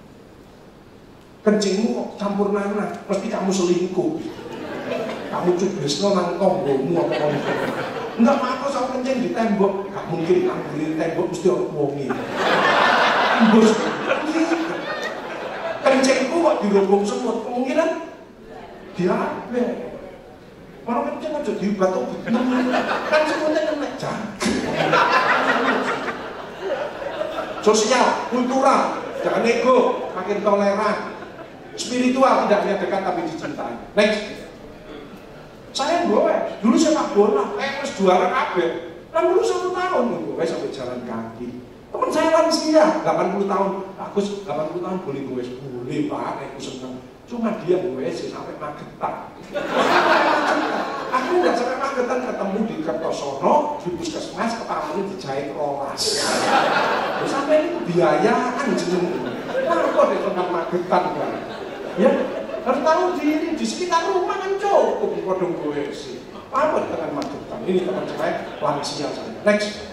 Kencingmu kok campur nanah, pasti kamu selingkuh. Kamu cubesno nang tonggomu apa kamu? Enggak apa-apa sama kencing di tembok, gak mungkin kamu beli di tembok mesti orang wongi. Bos, kencingku kok dirobong semut, kemungkinan diabetes. Orang kencing aja diobat-obat, kan semutnya kena jantung. Sosial, kultural, jangan ego, makin toleran. Spiritual, tidak hanya dekat tapi dicintai. Next. Saya goes, dulu sepak bola, terus juara kabeh. 61 tahun gue sampai jalan kaki. Teman saya lansia, 80 tahun. Agus 80 tahun boleh goes, boleh Pak, aku seneng. Cuma dia goes sampai Magetan. Aku nggak sampai Magetan, ketemu di Kertosono, di puskesmas, kepalanya dijahit rolas. Sampai ini biayaan jeneng. Kenapa di tempat Magetan kan? Ya. Harus tahu diri, di sekitar rumah kan cukup kodong goes. Apa dengan Magetan? Ini teman saya lansia saya. Next,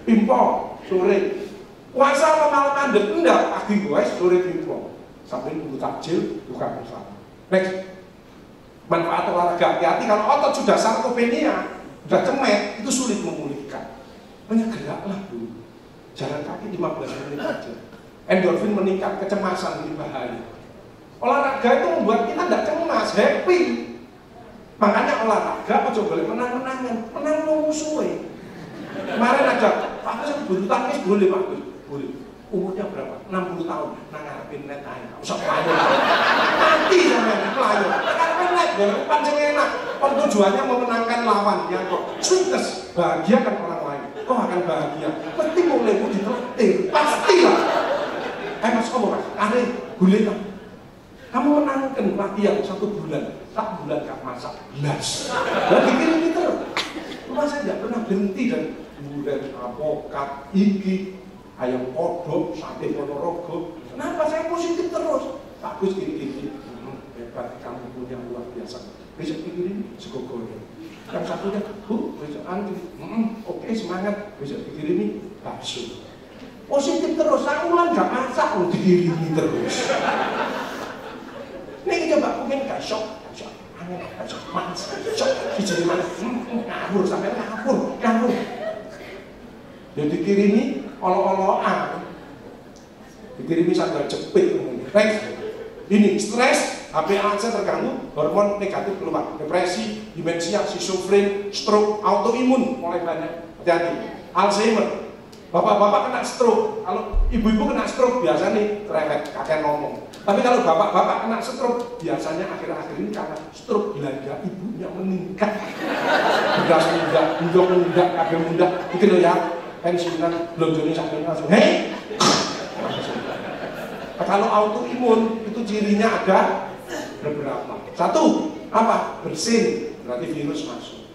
pimpo sore. Puasa apa malam mandek? Enggak, pagi goes, sore pimpo. Sampai tunggu takjil, buka bersama. Next, manfaat olahraga. Hati-hati kalau otot sudah sarkopenia, sudah cemet, itu sulit memulihkan. Banyak geraklah dulu. Jalan kaki 15 menit aja. Endorfin meningkat, kecemasan, ini bahaya. Olahraga itu membuat kita tidak cemas, happy. Makanya olahraga aja boleh menang-menangan, menang musuhnya. Kemarin ada, Pak saya bulu tangkis boleh Pak, boleh. Umurnya berapa? 60 tahun. Nah ngarepin net aja, usah pelayan. Mati sama yang pelayan. Ngarepin net, pancing enak. Tujuannya memenangkan lawannya kok. Sukses, bahagiakan orang lain. Kau akan bahagia. Pasti mulaimu ditraktir, pastilah. Mas kamu Mas, ada boleh tak? Kamu menangkan latihan 1 bulan, 1 bulan gak masak, belas. Dan bikin itu, rumah saya tidak pernah berhenti dan kemudian apokat, iki, ayam kodok, sate ponorogo. Kenapa saya positif terus? Bagus gini-gini. Hebat, kamu punya luar biasa. Besok pikirin segogonya. Yang satunya, besok antri. Oke, semangat. Besok pikirin ini bakso. Positif terus, 1 bulan gak masak, dikirimi terus. Nih coba mungkin gak shock, aneh, gak shock, manis, shock, dijadi mana? Ngabur sampai ngabur. Ya dikirimi olo-oloan, dikirimi sandal jepit. Next, ini stres, HPA terganggu, hormon negatif keluar, depresi, demensia, schizofren, stroke, autoimun mulai banyak. Hati-hati, Alzheimer, Bapak-bapak kena stroke, kalau ibu-ibu kena stroke biasa nih cerewet, kakek ngomong. Tapi kalau bapak-bapak kena stroke, biasanya akhir-akhir ini karena stroke gila-gila ibunya meningkat. Udah mundak, kakek mundak, mungkin lo ya pensiunan belum sampai langsung, hei. Kalau autoimun itu cirinya ada beberapa. Satu, apa? Bersin, berarti virus masuk.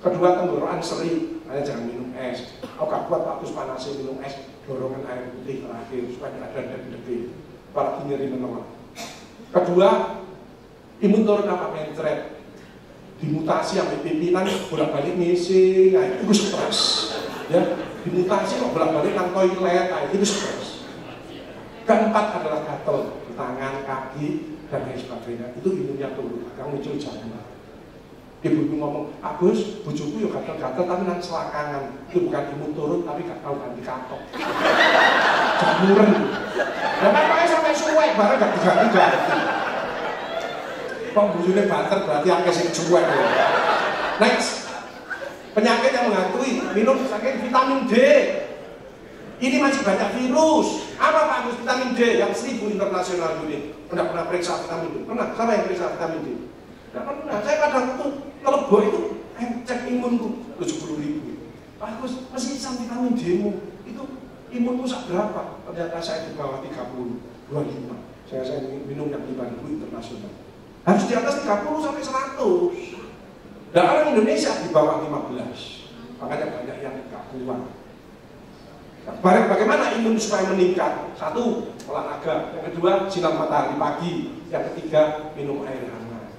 Kedua, tenggorokan sering, jangan minum es. Gak kuat waktu panasnya minum es, dorongan air putih terakhir supaya ada deg-deg, apalagi nyeri menolak. Kedua, imun turun apa? Mencret, dimutasi sampai pimpinan bolak-balik ngisi, itu stres. Ya, dimutasi kok bolak-balik nang toilet, itu stres. Keempat adalah gatel di tangan, kaki, dan lain sebagainya. Itu imunnya turun, akan muncul jamur. Ibu-ibu ngomong, Agus, bujuku ya gatel-gatel tapi nang selakangan. Itu bukan imun turun, tapi gak tahu ganti katok. Jamuran. Ya kan pakai sampai suwek, barang gak diganti-ganti. Kok bujuknya banter berarti akeh sing cuek. Next, penyakit yang menghantui, minum sakit vitamin D. Ini masih banyak virus. Apa Pak Agus vitamin D yang 1000 internasional unit? Pernah periksa vitamin D? Pernah? Siapa yang periksa vitamin D? Tidak pernah. Saya kadang itu telebo itu cek imunku 70.000. Pak Agus, masih isam vitamin D-mu. Itu imunmu berapa? Ternyata saya di bawah 30, 25. Saya minum yang 5.000 internasional. Harus di atas 30 sampai 100. Dan orang Indonesia di bawah 15. Makanya banyak yang tidak kuat. Nah, bagaimana imun supaya meningkat? Satu, olahraga. Yang kedua, sinar matahari pagi. Yang ketiga, minum air hangat.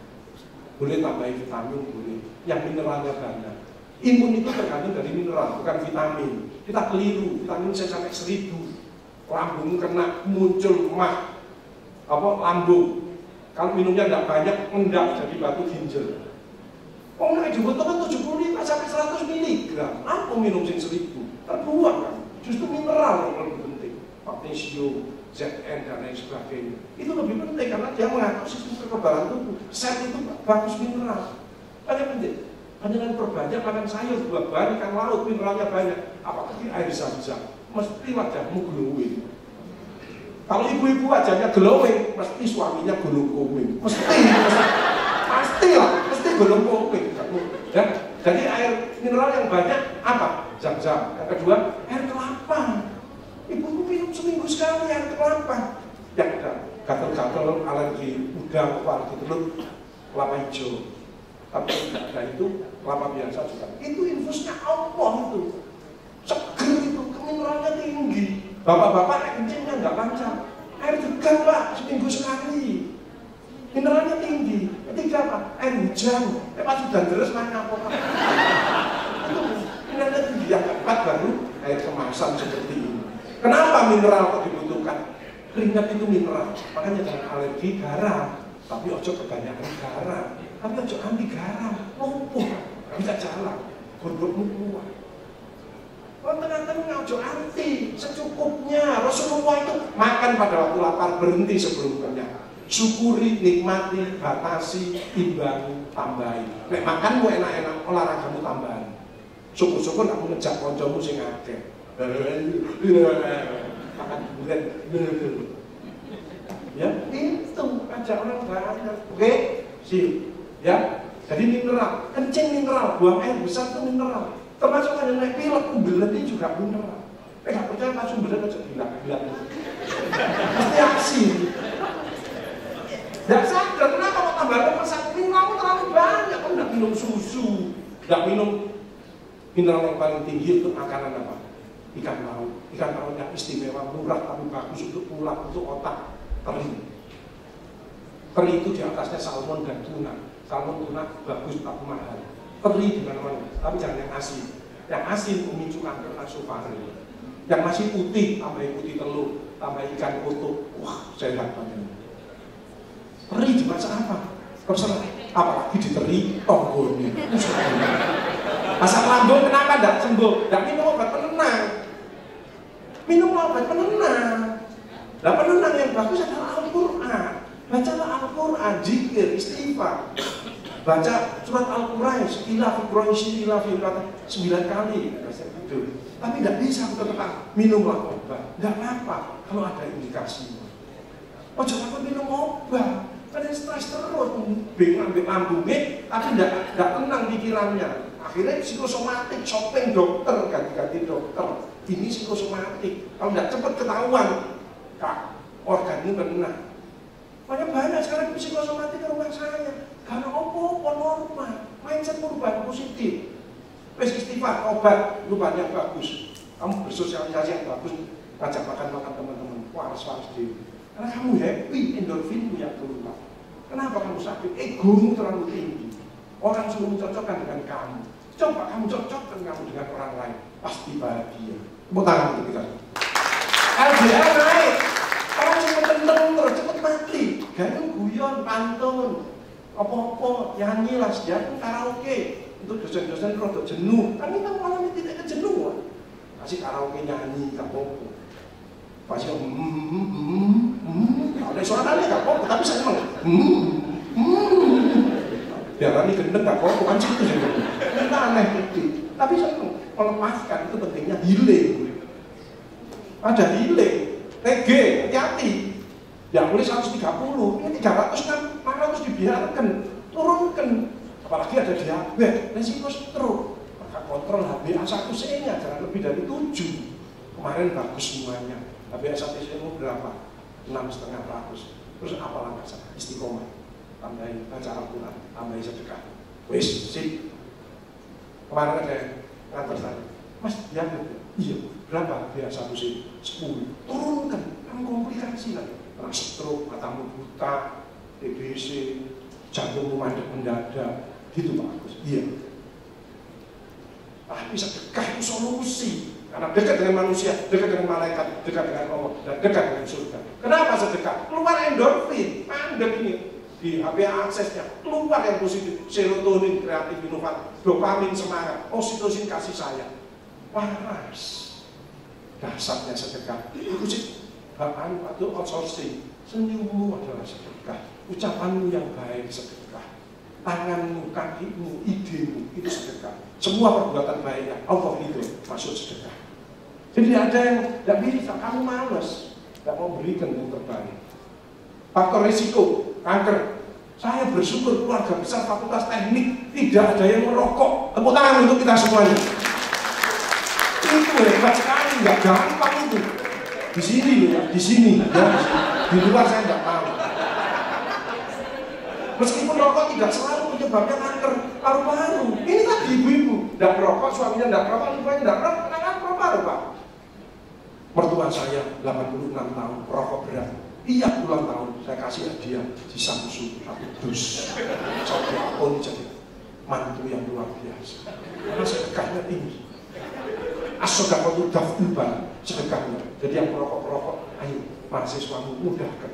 Boleh tambahin vitamin, boleh. Yang mineralnya banyak. Imun itu tergantung dari mineral, bukan vitamin. Kita keliru, vitamin saya sampai 1000. Lambung kena, muncul mah. Lambung. Kalau minumnya tidak banyak, enggak jadi batu ginjal. Yang dibutuhkan 75 sampai 100 mg. Apa minum sing 1000? Terbuang kan? Justru mineral yang lebih penting, magnesium, Zn dan lain sebagainya. Itu lebih penting karena dia mengatur sistem kekebalan tubuh. Sel itu bagus mineral. Banyak penting. Hanya perbanyak makan sayur, buah-buahan, ikan laut, mineralnya banyak. Apalagi air zam-zam, mesti wajahmu glowing. Kalau ibu-ibu wajahnya glowing, mesti suaminya gulung koming. Mesti gulung koming. Ya? Jadi air mineral yang banyak apa? Zam-zam. Yang kedua, air kelapa. Ibu minum seminggu sekali air kelapa. Yang ada gatel-gatel, alergi udang, alergi telur, kelapa hijau. Tapi tidak ada itu, kelapa biasa juga. Itu infusnya Allah itu. Seger itu, mineralnya tinggi. Bapak-bapak air kencingnya nggak lancar. Air degan Pak, seminggu sekali. Mineralnya tinggi. Ketiga apa? Air hujan. Pas sudah deres mana apa? Itu mineralnya tinggi. Yang keempat baru air kemasan seperti ini. Kenapa mineral kok dibutuhkan? Keringat itu mineral. Makanya jangan alergi garam. Tapi ojo kebanyakan garam. Tapi ojo anti garam. Lumpuh. Gak bisa jalan. Berburu kuat. Tengah-tengah ojo anti. Secukupnya. Rasulullah itu makan pada waktu lapar, berhenti sebelum kenyang. Syukuri, nikmati, batasi, imbangi, tambahi. Nek makanmu enak-enak, olahragamu tambahi. Syukur-syukur kamu ngejak koncomu sing akeh. Makan bulan. Ya, itu ajak orang banyak. Oke, sip. Ya, jadi mineral, kencing mineral, buang air besar itu mineral. Termasuk ada naik pilek, umbelan ini juga mineral. Gak percaya langsung umbelan aja bilang. Pasti asin. Gak sadar, kenapa kok tambah nomor 1? Mineralmu terlalu banyak. Kok gak minum susu, gak minum mineral yang paling tinggi untuk makanan apa? Ikan laut. Ikan laut yang istimewa, murah tapi bagus untuk tulang, untuk otak. Teri. Teri itu di atasnya salmon dan tuna. Salmon tuna bagus tapi mahal. Teri di mana-mana, tapi jangan yang asin. Yang asin memicu kanker nasofaring. Yang masih putih, tambahin putih telur, tambahin ikan koto. Wah, sehat banget. Teri dimasak apa? Terserah. Apalagi diteri tonggolnya. Asam lambung kenapa tidak sembuh? Tidak minum obat penenang. Minum obat penenang. Nah, penenang yang bagus adalah Al-Quran. Bacalah Al-Quran, zikir, istighfar. baca surat Al-Quraish, ilah fi Quraisy ilah fi 9 kali, gitu. Tapi tidak bisa tetap minumlah obat. Nggak apa-apa kalau ada indikasi. Ojo takut minum obat, kan stres terus, bingung ambil lambungnya, tapi tidak tenang pikirannya. Akhirnya psikosomatik, shopping dokter, ganti-ganti dokter. Ini psikosomatik. Kalau tidak cepat ketahuan, kak, organnya kena. Banyak sekarang psikosomatik ke rumah saya. Karena apa normal, mindset perubahan positif. Wes istighfar, obat, rupanya bagus. Kamu bersosialisasi yang bagus, ngajak makan teman-teman, waras diri. Karena kamu happy, endorfinmu yang keluar. Kenapa kamu sakit? Egomu terlalu tinggi. Orang suruh mencocokkan dengan kamu. Coba kamu cocokkan kamu dengan orang lain, pasti bahagia. Tepuk tangan untuk kita. LDR naik, orang cuma terus cepet mati. Gayung guyon, pantun, apa-apa, nyanyi lah, sejati karaoke. Untuk dosen-dosen rodok jenuh, kan kita mengalami titik kejenuhan. Kasih karaoke nyanyi, gak apa-apa. Pasti ada suaranya gak apa-apa, tapi saya emang biar ini gendeng gak apa-apa, kan situ sih. Kita aneh itu. Tapi saya melepaskan, itu pentingnya healing. Ada healing, TG, hati-hati. Yang boleh 130, ini 300 kan, 400 dibiarkan, turunkan. Apalagi ada diabetes, resiko stroke. Maka kontrol HbA1c-nya jangan lebih dari 7. Kemarin bagus semuanya. HbA1c-mu berapa? 6,500. Terus apa langkah saya? Istiqomah. Tambahin baca Al-Quran, tambahin sedekah. Wis, sip. Kemarin ada ngantar saya. Mas, diabetes? Iya. Berapa HbA1c? 10. Turunkan, kan komplikasi lagi. Kena stroke, matamu buta, TBC, jantungmu mandek mendadak. Gitu Pak Agus, iya. Tapi sedekah itu solusi. Karena dekat dengan manusia, dekat dengan malaikat, dekat dengan Allah, dan dekat dengan surga. Kenapa sedekah? Keluar endorfin, mandek ini di HbA aksesnya, keluar yang positif, serotonin, kreatif, inovatif, dopamin semangat, oksitosin kasih sayang. Waras. Dasarnya sedekah. Itu sih, bahan atau outsourcing. Senyummu adalah sedekah. Ucapanmu yang baik sedekah. Tanganmu, kakimu, idemu, itu sedekah. Semua perbuatan baiknya, Allah itu masuk sedekah. Jadi ada yang tidak bisa, kamu malas, tidak mau berikan yang terbaik. Faktor risiko, kanker. Saya bersyukur keluarga besar fakultas teknik, tidak ada yang merokok. Tepuk tangan untuk kita semuanya. Itu hebat sekali, nggak gampang itu. Di sini ya, di sini. Ya. Di luar saya nggak tahu. Meskipun rokok tidak selalu menyebabkan kanker paru-paru. Ini tadi ibu-ibu, tidak merokok, suaminya tidak merokok, ibunya tidak merokok, kenapa paru-paru Pak? Mertua saya 86 tahun, rokok berat. Tiap ulang tahun saya kasih hadiah di Samsung 1 dus. Sampai pun jadi mantu yang luar biasa. Karena sedekahnya tinggi. As-sedaqatu daf'ul sedekahnya. Jadi yang merokok-merokok, ayo mahasiswamu mudahkan.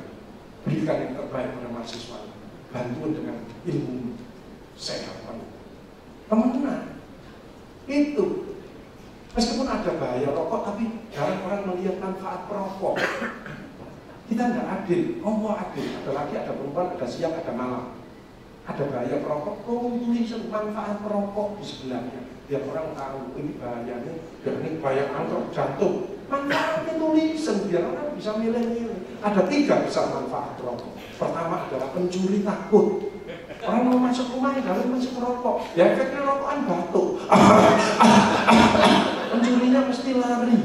Berikan yang terbaik pada mahasiswa. Bantuan dengan ilmu sehat temenan itu. Meskipun ada bahaya rokok, tapi jarang orang melihat manfaat perokok. Kita nggak adil, Allah adil. Ada lagi, ada perempuan, ada siang, ada malam. Ada bahaya perokok, tulisan manfaat perokok di sebelahnya. Biar orang tahu ini bahayanya, biar ini bahaya kanker jantung. Manfaatnya tulisan, biar orang bisa milih-milih. Ada 3 besar manfaat rokok. Pertama adalah pencuri takut. Orang mau masuk rumah, kalau masuk rokok, ya efeknya rokokan batuk. Pencurinya mesti lari.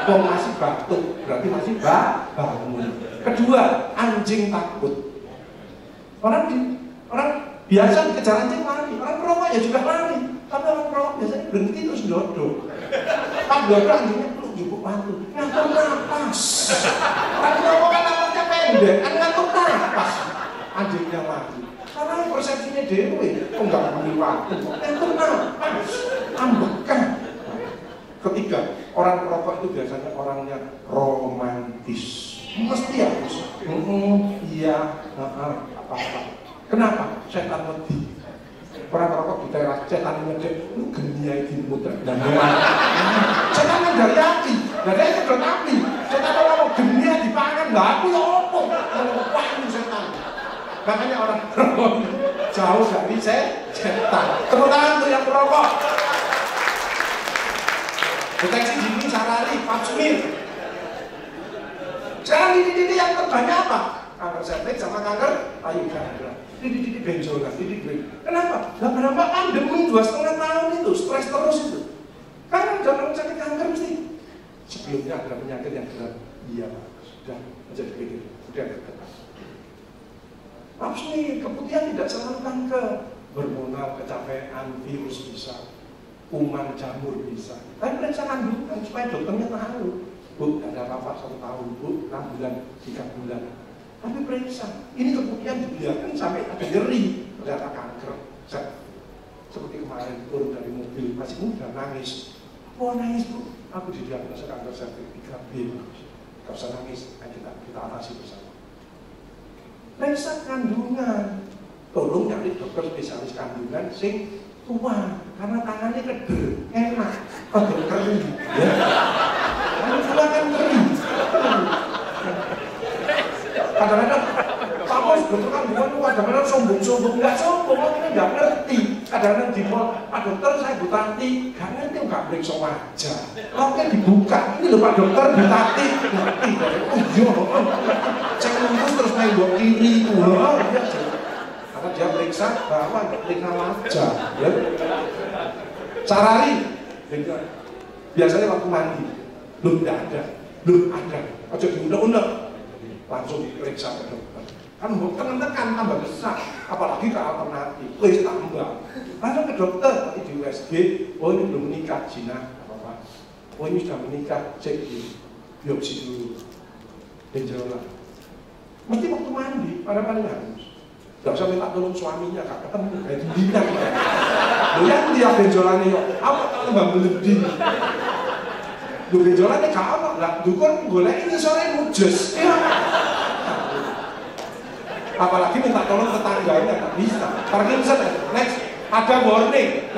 Kalau masih batuk, berarti masih bangun. Kedua, anjing takut. Orang biasa dikejar anjing lari, orang perokok ya juga lari. Tapi orang perokok biasanya berhenti terus dodok. Pas dodok anjingnya peluk ibu pantu, ngatur napas. Orang perokok kan napasnya pendek, kan ngatur napas. Anjingnya lari. Karena persepsinya dewe, kok nggak bunyi waktu, ngatur napas, ambekan. Ketiga, orang perokok itu biasanya orangnya romantis. Mesti harus, iya, apa-apa. Kenapa? Setan wedi. Orang perokok di teras, setan ngedek, lu geniai di muter. Setan kan dari api, dari itu dari api. Setan kalau mau geniai di pangan, lah aku ya apa? Wah, setan. Makanya orang jauh dari setan. Tepuk tangan untuk yang merokok. Deteksi dini Sarari, Pak Sumir. Sekarang ini yang terbanyak apa? Kanker cervix sama kanker payudara. Ini benjolan, ini benjolan. Kenapa? Berapa pandemi 2,5 tahun itu, stres terus itu. Karena jangan sakit kanker mesti. Sebelumnya ada penyakit yang berat. Iya Pak, sudah menjadi begitu. Sudah terdekat. Apa sih? Keputihan tidak selalu kanker. Hormonal, kecapean, virus bisa. Kuman, jamur bisa. Tapi periksa kandungan supaya dokternya tahu. Bu, tidak ada apa-apa 1 tahun, Bu, 6 bulan, 3 bulan. Tapi periksa. Ini keputihan dibiarkan sampai ada nyeri. Ternyata kanker. Seperti kemarin turun dari mobil, masih muda, nangis. Oh nangis Bu, aku didiagnosa kanker cervix 3B. Gak usah nangis, kita atasi bersama. Periksa kandungan. Tolong nyari dokter spesialis kandungan sing tua, karena tangannya keder, enak, agak kering. Ya. Kalau tua kan kering. Kadang-kadang Pak Bos dokter kandungan itu kadang-kadang sombong-sombong, nggak sombong, kita nggak ngerti. Kadang-kadang di mall, Pak dokter saya Bu Tati, nggak ngerti nggak periksa wajah. Oke dibuka, ini loh Pak dokter Bu Tati, ngerti. Oh iya, cek lurus terus main buat kiri, karena dia periksa bahwa periksa wajah. Ya. Sarari, biasanya waktu mandi, belum ada. Aja diundang-undang. Langsung periksa ke dokter. Kan tekan tambah besar, apalagi ke alternatif, wis tambah. Langsung ke dokter, di USG, oh ini belum menikah, Cina, apa-apa. Oh ini sudah menikah, cek di biopsi dulu. Benjolan. Mesti waktu mandi, paling harus. Gak usah minta tolong suaminya, gak ketemu, kayak bintang. Loh yang dia benjolannya, apa tambah melebih. Loh benjolannya gak apa, lah dukun golek ini sore mujes. Apalagi minta tolong tetangganya, gak bisa. Parkinson, next, ada warning,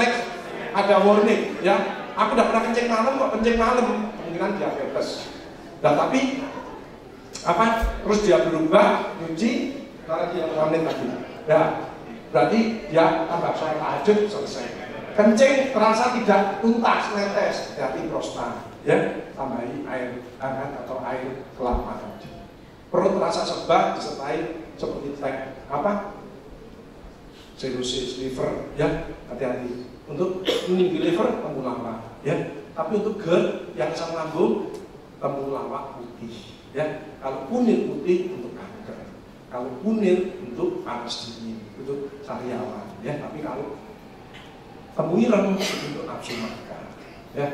ya. Aku udah pernah kencing malam kok, kemungkinan diabetes. Nah tapi, terus dia berubah, nyuci, karena dia menit lagi. Ya, berarti dia tambah saya tahajud, selesai. Kencing terasa tidak tuntas, netes, hati prostat. Ya, tambahi air hangat atau air kelapa tadi. Perut terasa sebak, disertai seperti cirrhosis liver, ya hati-hati. Untuk meninggi liver temulawak, ya. Tapi untuk GERD yang asam lambung temulawak putih, ya. Kalau kunir putih untuk kanker, kalau kunir untuk panas dingin, untuk sariawan, ya. Tapi kalau temuyireng untuk nafsu makan, ya.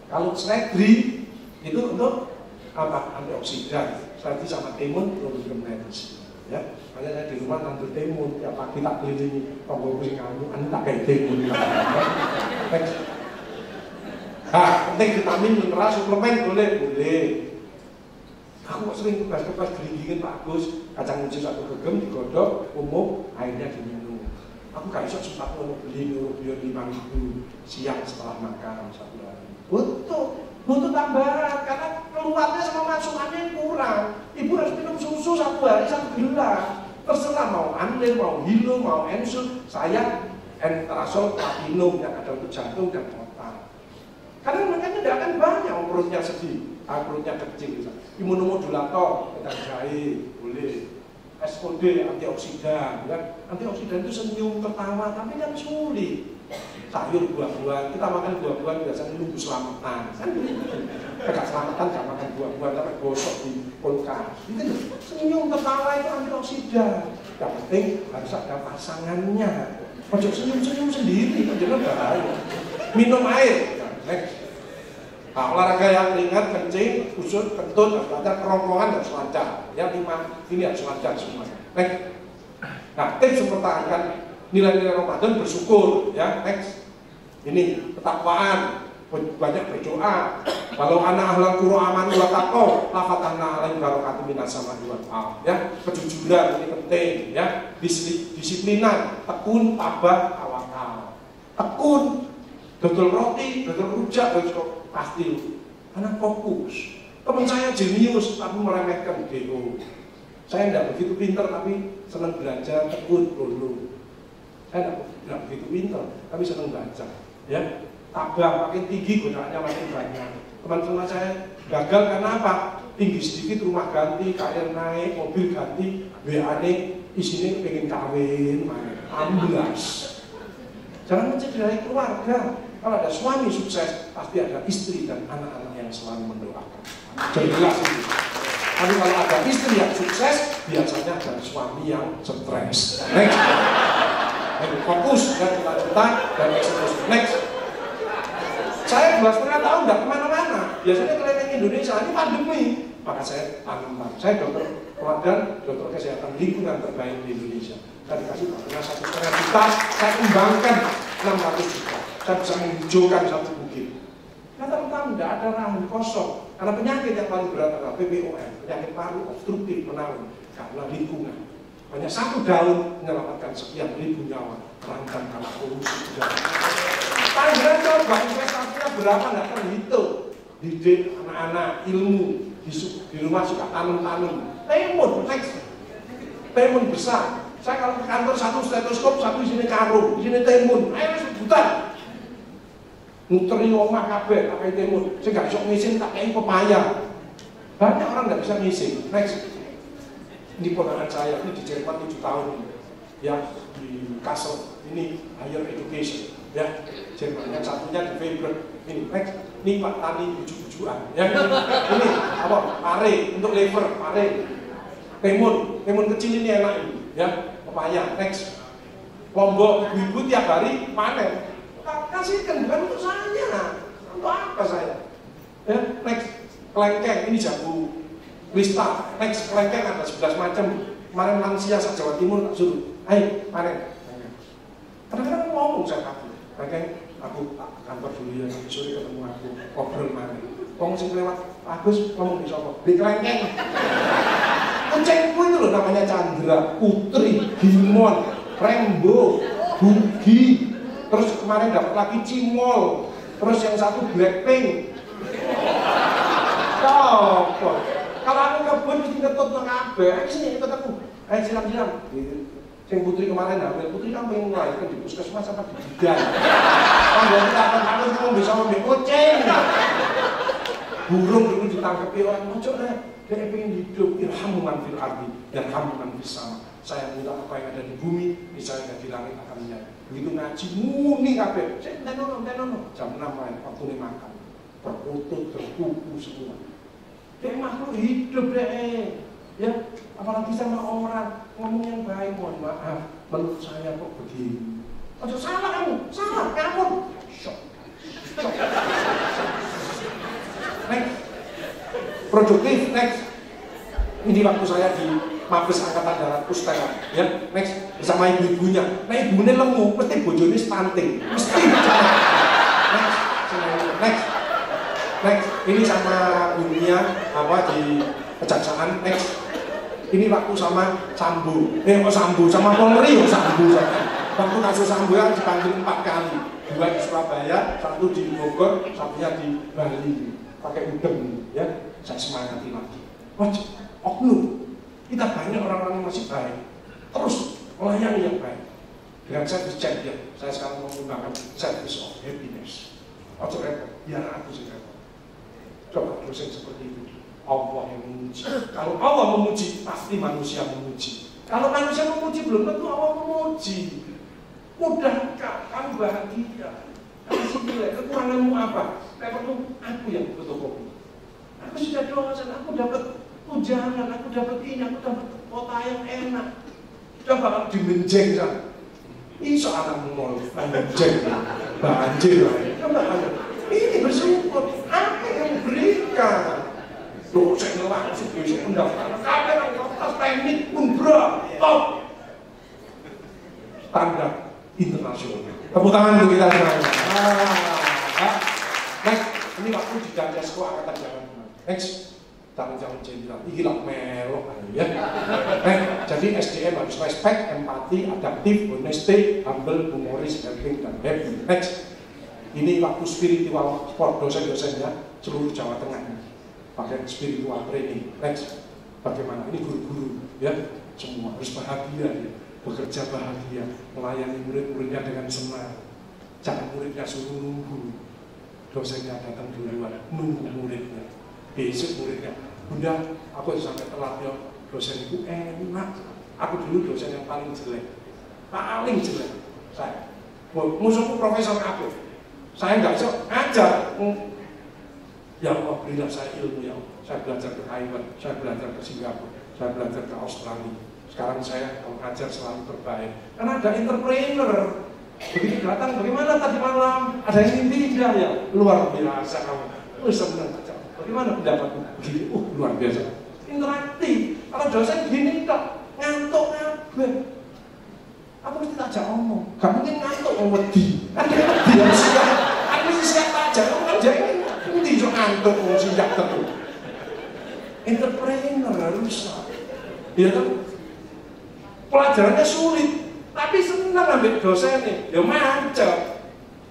Kalau seledri itu untuk antioksidan, seledri sama timun untuk medis. Ya, makanya saya di rumah tandur timun, tiap pagi tak kelilingi, tonggo sing kamu, anu tak kayak timun. Penting vitamin, mineral, suplemen boleh. Aku kok sering tugas-tugas gelindingin Pak Agus, kacang hijau 1 gegem digodok, umum, airnya diminum. Aku gak bisa sempat beli neurobion 5.000 siang setelah makan 1 hari. Butuh tambahan, karena keluarnya sama masukannya kurang. Ibu harus minum susu 1 hari 1 gelas. Terserah mau Anlin, mau Hilo, mau Ensul. Saya Enterasol Platinum yang ada untuk jantung dan otak. Karena makanya tidak akan banyak perutnya sedih, perutnya kecil. Imunomodulator, pedang jahe, boleh. SOD, antioksidan. Antioksidan itu senyum, ketawa, tapi kan sulit. Sayur, buah-buahan, kita makan buah-buahan biasanya nunggu selamatan, kan gak selamatan, gak makan buah-buahan, tapi gosok di kulkas. Itu senyum, ketawa itu antioksidan. Yang penting harus ada pasangannya. Ojo senyum-senyum sendiri, jangan bahaya. Minum air, nah, olahraga yang ringan, kencing, kusut, kentut, lancar, kerongkongan harus lancar. Yang 5 ini harus lancar semuanya. Nah, tips mempertahankan nilai-nilai Ramadan bersyukur, ya. Next, ini ketakwaan, banyak berdoa. Kalau anak ahlak qura amanu wa taqaw, la fatahna alaihim barakatun minas samaa'i wal ardh. Ya, kejujuran ini penting, ya. Disiplinan, tekun, tabah, tawakal. Tekun, dodol roti, dodol rujak, dodol pasti. Anak fokus. Teman saya jenius, tapi meremehkan DO. Saya tidak begitu pintar tapi senang belajar, tekun dulu. Saya tidak begitu pintar tapi senang baca. Ya, tabah makin tinggi godaannya makin banyak. Teman-teman saya gagal karena apa? Tinggi sedikit rumah ganti, KR naik, mobil ganti, WA-nya isinya pengen kawin, amblas. Jangan mencederai keluarga. Kalau ada suami sukses, pasti ada istri dan anak-anak yang selalu mendoakan. Jadi jelas itu. Tapi kalau ada istri yang sukses, biasanya ada suami yang stres. Next. Fokus dan kelanjutan dan eksekusi. Next. Saya 2,5 tahun nggak kemana-mana. Biasanya keliling Indonesia ini pandemi. Maka saya tanam. Saya dokter teladan, dokter kesehatan lingkungan terbaik di Indonesia. Saya dikasih tanah 1,5 juta, saya kembangkan 600 juta. Saya bisa menghijaukan satu bukit. Nah teman-teman, tidak ada lahan kosong. Karena penyakit yang paling berat adalah PPOM, penyakit paru obstruktif menaun karena lingkungan. Hanya satu daun menyelamatkan sekian ribu nyawa. Rancang karena polusi udara. Tangerang coba investasinya berapa nggak terhitung. Didik anak-anak ilmu di rumah suka tanam-tanam. Timun, next. Timun besar. Saya kalau ke kantor satu stetoskop, satu di sini karung, di sini timun. Ayo sebutan. Nutri omah kabeh pakai timun. Saya nggak bisa ngisin tak kayak pepaya. Banyak orang nggak bisa ngisin. Next. Ini ponakan saya ini di Jerman 7 tahun ya di Kassel ini higher education ya Jerman yang satunya di Freiburg ini next ini Pak Tani buju-bujuan ya ini apa pare untuk liver pare timun kecil ini enak ini ya pepaya next Lombok ibu-ibu tiap hari panen kasihkan bukan untuk saya untuk apa saya ya next kelengkeng ini jabu Lista, next kelengkeng ada 11 macam. Kemarin lansia Jawa Timur tak suruh, ayo panen. Kadang-kadang ngomong saya kaku, kelengkeng aku kantor dulu ya, sore ketemu aku, ngobrol mana. Ngomong sing lewat, Agus ngomong di sopo, di kelengkeng. Kucingku itu loh namanya Chandra, Putri, Gimon, Rembo, Bugi. Terus kemarin dapat lagi Cimol, terus yang satu Blackpink. Sopo. Kalau aku kebun mesti ngetut nang kabeh. Sini ikut aku. Ayo silam-silam. Sing Putri kemarin hamil, Putri kan pengen melahirkan di puskesmas apa di bidan. Kalau kita akan ngomong bisa ngomong kucing. Burung dulu ditangkapi orang mojok deh. Dia pengen hidup irhamu man fil ardi dan irhamu man fis sama. Saya minta apa yang ada di bumi, misalnya di langit akan menyala. Begitu ngaji muni kabeh. Saya tenono. Jam 6 main waktu ini makan. Terputus, terkuku semua. Dia makhluk hidup deh, ya apalagi sama orang ngomong yang baik, mohon maaf, menurut saya kok begini. Oh salah kamu, shock. Next, produktif, next. Ini waktu saya di Mabes Angkatan Darat Pustaka, ya next bersama ibu-ibunya. Nah ibunya lemu, mesti bojone stunting, mesti. Next. Ini sama dunia apa di kejaksaan. Next, ini waktu sama Sambo, sama Polri, Sambo. Waktu kasus Sambo yang dipanggil 4 kali, 2 di Surabaya, 1 di Bogor, 1-nya di Bali, pakai udeng, ya. Saya semangati lagi. Oknum, kita banyak orang-orang yang masih baik, terus melayani yang baik. Dengan service champion, saya sekarang mau menggunakan service of happiness. Ojo repot, biar aku sih repot. Coba dosen seperti itu. Allah yang memuji. Kalau Allah memuji, pasti manusia memuji. Kalau manusia memuji, belum tentu Allah memuji. Mudahkah kamu bahagia? Kasih nilai, kekuranganmu apa? Repotmu, aku yang fotokopi. Aku sudah dosen, aku dapat ujangan, aku dapat ini, aku dapat kota yang enak. Coba kalau dimenjeng sana. Iso anakmu mau menjeng, banjir lah. Coba ini bersyukur. Apa yang berikan? Dosen langsung bisa pendaftaran. Apa yang kertas teknik pun top standar internasional. Tepuk tangan untuk kita semua. Next, ini waktu di Danjasko Angkatan Darat. Next, jangan jenderal. Ini lah melok ya. Jadi SDM harus respect, empati, adaptif, honesty, humble, humoris, helping, dan happy. Next. Ini waktu spiritual sport dosen-dosennya seluruh Jawa Tengah pakai spiritual training. Next, Bagaimana? Ini guru-guru ya, semua harus bahagia ya, bekerja bahagia, melayani murid-muridnya dengan senang. Jangan muridnya suruh nunggu, dosennya datang duluan, nunggu muridnya. Besok muridnya, bunda, aku sampai telat ya, dosen itu enak. Aku dulu dosen yang paling jelek saya. Musuhku Profesor Afif. Saya nggak bisa ngajar. Ya Allah, berilah saya ilmu ya Allah. Saya belajar ke Taiwan, saya belajar ke Singapura, saya belajar ke Australia. Sekarang saya kalau ngajar selalu terbaik. Karena ada entrepreneur. Begitu datang, bagaimana tadi malam? Ada yang pindah ya? Luar biasa kamu. Senang aja. Bagaimana pendapatmu? Begini, luar biasa. Interaktif. Kalau dosen gini tak ngantuk kabeh. Aku mesti tajak omong. Gak mungkin ngantuk wedi. Kan dia wedi harus siap. Aku mesti siap tajak omong aja ini. Mesti jo ngantuk mau siap terus. Entrepreneur harus. Ya kan? Pelajarannya sulit, tapi senang ambil dosennya. Ya macet.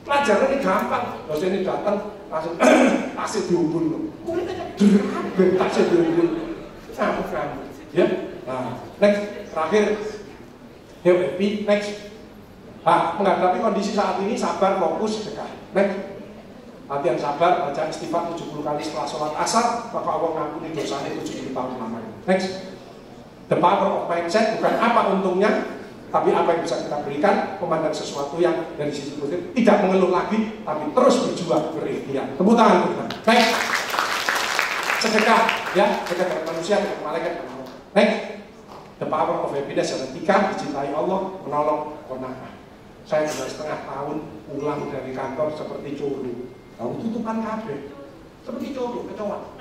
Pelajarannya gampang. Dosennya datang langsung tasnya diumpul. Muridnya derabek tasnya diumpul. Kamu. Ya. Nah, next terakhir. Ya, happy, next. Menghadapi kondisi saat ini, sabar, fokus, sedekah. Next. Latihan sabar, baca istighfar 70 kali setelah sholat asar, maka Allah ngampuni dosanya 70 tahun lamanya. Next. The power of mindset, bukan apa untungnya, tapi apa yang bisa kita berikan, memandang sesuatu yang dari sisi positif, tidak mengeluh lagi, tapi terus berjuang, berikhtiar. Tepuk tangan kita. Next. Sedekah, ya, sedekah dengan manusia, dengan malaikat, dengan Allah. Next. The power of happiness, yang ketiga, dicintai Allah, menolong qanaah. Saya sudah setengah tahun pulang dari kantor seperti curu. Lalu tutupan kabeh. Seperti curu, kecoa.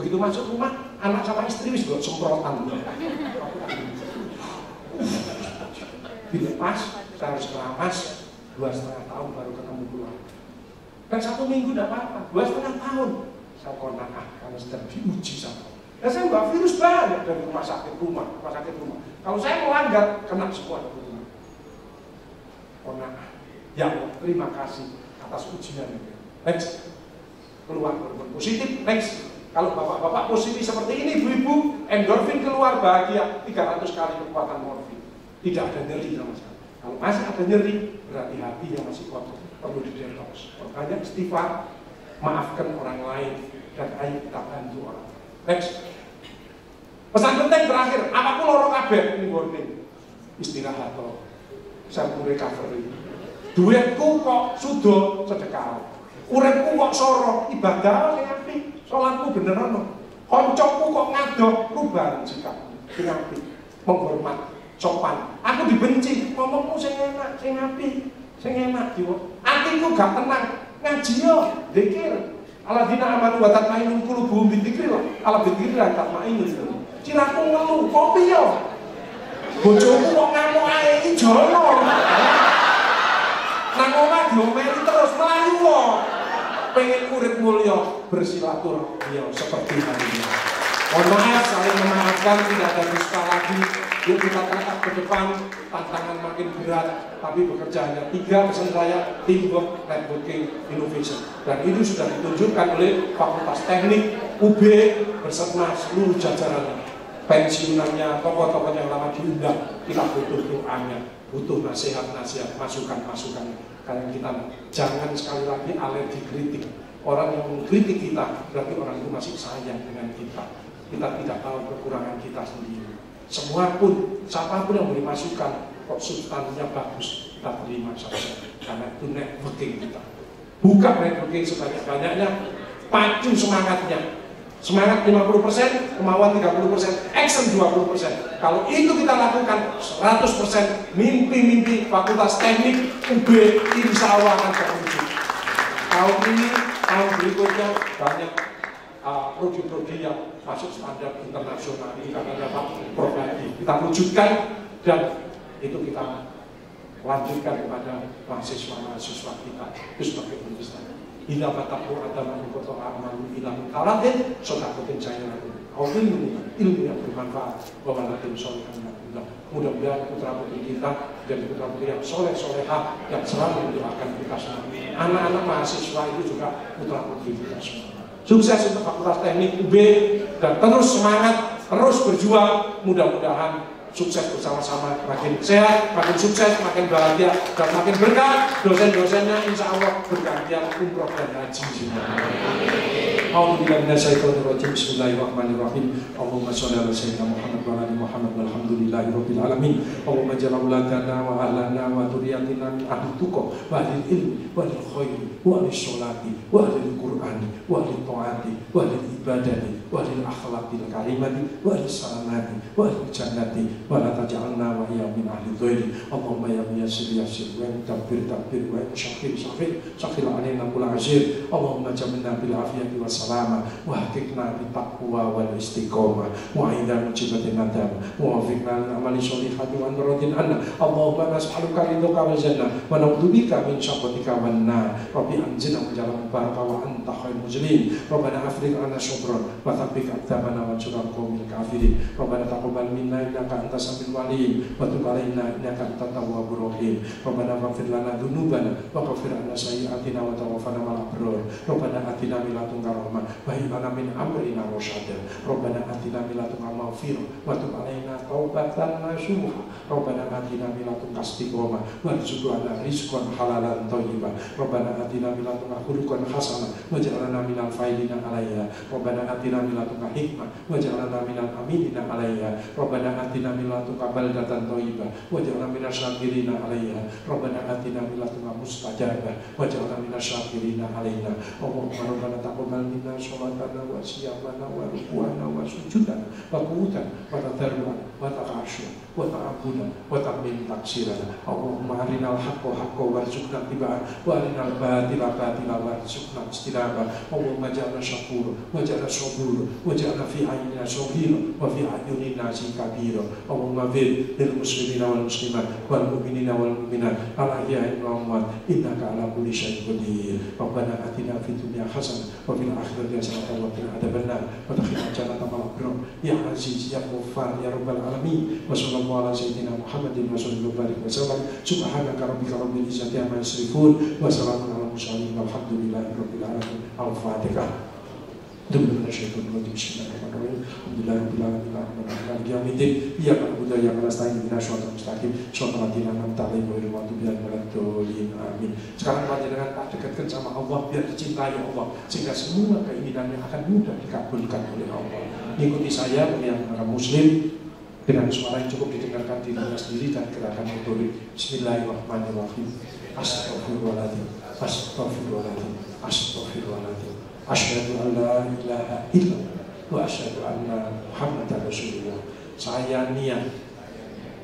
Begitu masuk rumah, anak sama istri wis buat semprotan. Dilepas, saya harus keramas 2,5 tahun baru ketemu keluar. Dan 1 minggu tidak apa-apa, 2,5 tahun. Saya qanaah karena sedang diuji sama. Ya saya bawa virus banyak dari rumah sakit rumah. Kalau saya melanggar, kena semua di rumah. Qanaah. Ya Allah, terima kasih atas ujian ini. Next. Keluar berbuat positif. Next. Kalau bapak-bapak positif seperti ini, ibu-ibu, endorfin keluar bahagia 300 kali kekuatan morfin. Tidak ada nyeri sama sekali. Kalau masih ada nyeri, berarti hatinya masih kotor, perlu di-detox. Makanya istighfar, maafkan orang lain, dan ayo kita bantu orang. Next. Pesan penting terakhir, apapun loro kabeh ini warning. Istirahat toh. Sampai recovery. Duitku kok sudo sedekah. Uripku kok soro, ibadah sing apik. Salatku beneran. Koncoku kok ngadok, rubah sikap. Sing apik, menghormat, sopan. Aku dibenci, ngomongmu sing enak, sing apik, sing enak jiwa. Atiku gak tenang, ngaji yo, zikir. Alladzina amanu wa tatma'innul qulubuhum bidzikrillah. Ala bidzikrillah tatma'innul. Ciraku ngeluh, kopi yo. Bojoku kok ngamuk ae iki jono. Nang omah diomeli terus mlayu kok. Pengen urip mulya bersilaturahmi seperti hari ini. Mohon maaf, saling memaafkan, tidak ada dusta lagi. Yuk kita tatap ke depan, tantangan makin berat, tapi bekerja hanya 3 pesan saya, teamwork, networking, innovation. Dan itu sudah ditunjukkan oleh Fakultas Teknik, UB, beserta seluruh jajarannya. Pensiunannya, tokoh-tokoh yang lama diundang, kita butuh doanya, butuh nasihat-nasihat, masukan-masukan. Karena kita jangan sekali lagi alergi kritik. Orang yang mengkritik kita, berarti orang itu masih sayang dengan kita. Kita tidak tahu kekurangan kita sendiri. Semua pun, siapapun yang beri masukan, kok substansinya bagus, kita terima saja. Karena itu networking kita. Buka networking sebanyak-banyaknya, pacu semangatnya. Semangat 50%, kemauan 30%, action 20%. Kalau itu kita lakukan 100%, mimpi-mimpi Fakultas Teknik UB insya Allah akan terwujud. Tahun ini, tahun berikutnya banyak prodi-prodi yang masuk standar internasional. Ini karena dapat provadi. Kita wujudkan dan itu kita lanjutkan kepada mahasiswa-mahasiswa kita. Itu sebagai investasi. Ila bataku adama nukoto amalu ila mutalatin sodakotin jaya lalu. Ilmu yang bermanfaat wawalatin solehan yang mudah-mudahan putra putri kita dan putra putri yang soleh-solehah yang selalu mendoakan kita semua. Anak-anak mahasiswa itu juga putra putri kita semua. Sukses untuk Fakultas Teknik UB dan terus semangat terus berjuang, mudah-mudahan sukses bersama-sama, makin sehat, makin sukses, makin bahagia, dan makin berkah. Dosen-dosennya insya Allah bergantian umroh dan haji semua. Bismillahirrahmanirrahim. Allahumma sholli ala sayyidina Muhammad wa ala Muhammad walhamdulillahirabbil alamin. Allahumma ja'al auladana wa ahlana wa dzurriyyatina min ahli tuqa wa ahli ilmi wa ahli khairi wa ahli sholati wa ahli qur'ani wa ahli taati wa ahli ibadati wa ahli akhlaqil karimati wa ahli salamati wa ahli jannati wa la taj'alna wa hiya min ahli dhairi. Allahumma ya muyassir yassir wa mudabbir dabbir wa musyafir syafir alaina kull azir. Allahumma jamilna bil afiyati was salama wa hakikna bi taqwa wal istiqomah wa idza mujibatin nadam wa wafiqna lil amali sholihati wa radin anna. Allahumma nas'aluka ridhaka wal jannah wa na'udzubika min syakhatika wan nar. Rabbi anzilna mujarrab baraka wa anta khairul mujrim. Rabbana afriq 'anna syukran wa thabbit aqdamana wa jural qaumil kafirin. Rabbana taqabbal minna innaka antas samiul alim wa tub 'alaina innaka antat tawwabur rahim. Rabbana ighfir lana dzunubana wa ghfir 'anna sayyi'atina wa tawaffana ma'al abrar. Rabbana atina min ladunka wa hibana min amrina rasyada. Rabbana atina min ladunka maghfirah wa tub 'alaina taubatan nasuha. Rabbana atina min ladunka istiqomah warzuqna rizqan halalan thayyiban. Rabbana atina min ladunka khuluqan hasanah waj'alna minal faizina 'alayha. Rabbana atina min ladunka hikmah waj'alna minal aminina 'alayha. Rabbana atina min ladunka baldatan thayyibah waj'alna minasy syakirina 'alayha. Rabbana atina min ladunka mustajabah waj'alna minasy syakirina 'alayna. Allahumma rabbana taqabbal minna sholatana wa siyamana wa ruku'ana wa sujudana wa qu'udan wa tadarruan wa ta'asyur wa ta'abudan wa ta'min taksirana. Allahumma arinal haqqa haqqa warzuqna tiba'ah wa arinal batila batila warzuqna istinabah. Allahumma ja'alna syakura wa ja'alna sabura wa ja'alna fi ayyina sabira wa fi ayyunina kabira. Allahumma fir lil muslimina wal muslimat wal mu'minina wal mu'minat al ahya'i wal amwat innaka ala kulli syai'in qadir. Rabbana atina fid dunya hasanah wa fil akhirati hasanah wa qina adzabannar wa adkhilna jannata ma'al abrar ya aziz ya ghaffar ya rabbal alamin. Wa sallallahu ala sayyidina Muhammadin wa sallallahu alaihi wasallam. Subhanaka rabbika rabbil izzati amma yasifun wa salamun alal mursalin walhamdulillahi rabbil alamin. Al-Fatihah. Bismillahirrahmanirrahim. Alhamdulillahirabbil alamin. Maliki yaumiddin. Iyyaka na'budu wa iyyaka nasta'in. Ihdinas siratal mustaqim. Shiratal ladzina an'amta 'alaihim ghairil maghdubi 'alaihim waladdallin. Amin. Sekarang panjenengan tak dekatkan sama Allah biar dicintai Allah sehingga semua keinginannya akan mudah dikabulkan oleh Allah. Ikuti saya yang para muslim dengan suara yang cukup didengarkan dirinya sendiri dan gerakan motorik. Bismillahirrahmanirrahim. Astaghfirullahaladzim. Astaghfirullahaladzim. Astaghfirullahaladzim. Asyhadu an la ilaha illallah wa asyhadu anna Muhammadar Rasulullah. Saya niat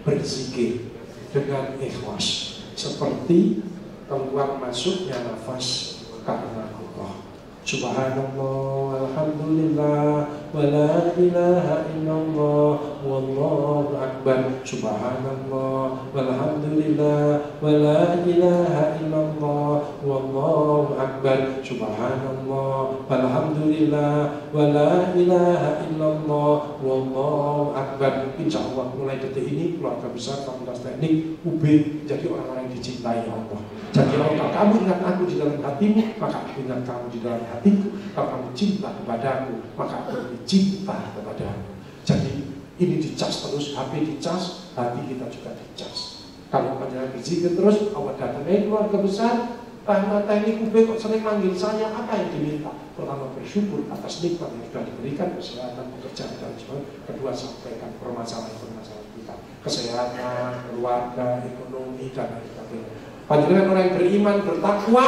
berzikir dengan ikhlas seperti keluar masuknya nafas karena Allah. Subhanallah walhamdulillah wa la ilaha illallah wallahu akbar. Subhanallah walhamdulillah wa la ilaha illallah wallahu akbar. Subhanallah walhamdulillah wa la ilaha illallah wallahu akbar. Insyaallah mulai detik ini keluarga besar Fakultas Teknik UB jadi orang-orang yang dicintai Allah. Jadi kalau kamu ingat aku di dalam hatimu, maka aku ingat kamu di dalam hatiku. Kalau kamu cinta kepadaku, maka aku lebih cinta kepadamu. Jadi ini dicas terus, HP dicas, hati kita juga dicas. Kalau panjenengan berzikir terus, Allah datang, keluarga besar, teknik UB kok sering manggil saya, apa yang diminta? Pertama bersyukur atas nikmat yang sudah diberikan, kesehatan, pekerjaan dan sebagainya. Kedua sampaikan permasalahan-permasalahan kita, kesehatan, keluarga, ekonomi dan lain sebagainya. Panjenengan orang yang beriman, bertakwa,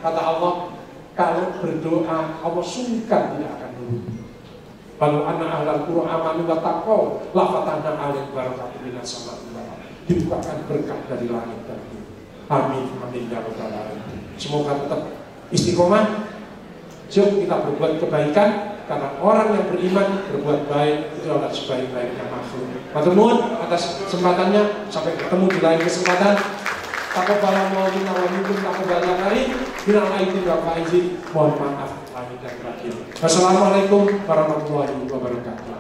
kata Allah, kalau berdoa Allah sungkan tidak akan nurut. Kalau anak ahlal Qur'an amanu wa taqaw la fatahna 'alaihim barakatun minas sama'i wal ardh. Dibukakan berkah dari langit dan bumi. Amin amin ya rabbal alamin. Semoga tetap istiqomah. Yuk kita berbuat kebaikan karena orang yang beriman berbuat baik itu adalah sebaik-baiknya makhluk. Matur nuwun atas kesempatannya. Sampai ketemu di lain kesempatan. Taqabbal minna wa minkum taqabbal karim. Minal aidin wal faizin. Mohon maaf lahir dan batin. Wassalamualaikum warahmatullahi wabarakatuh.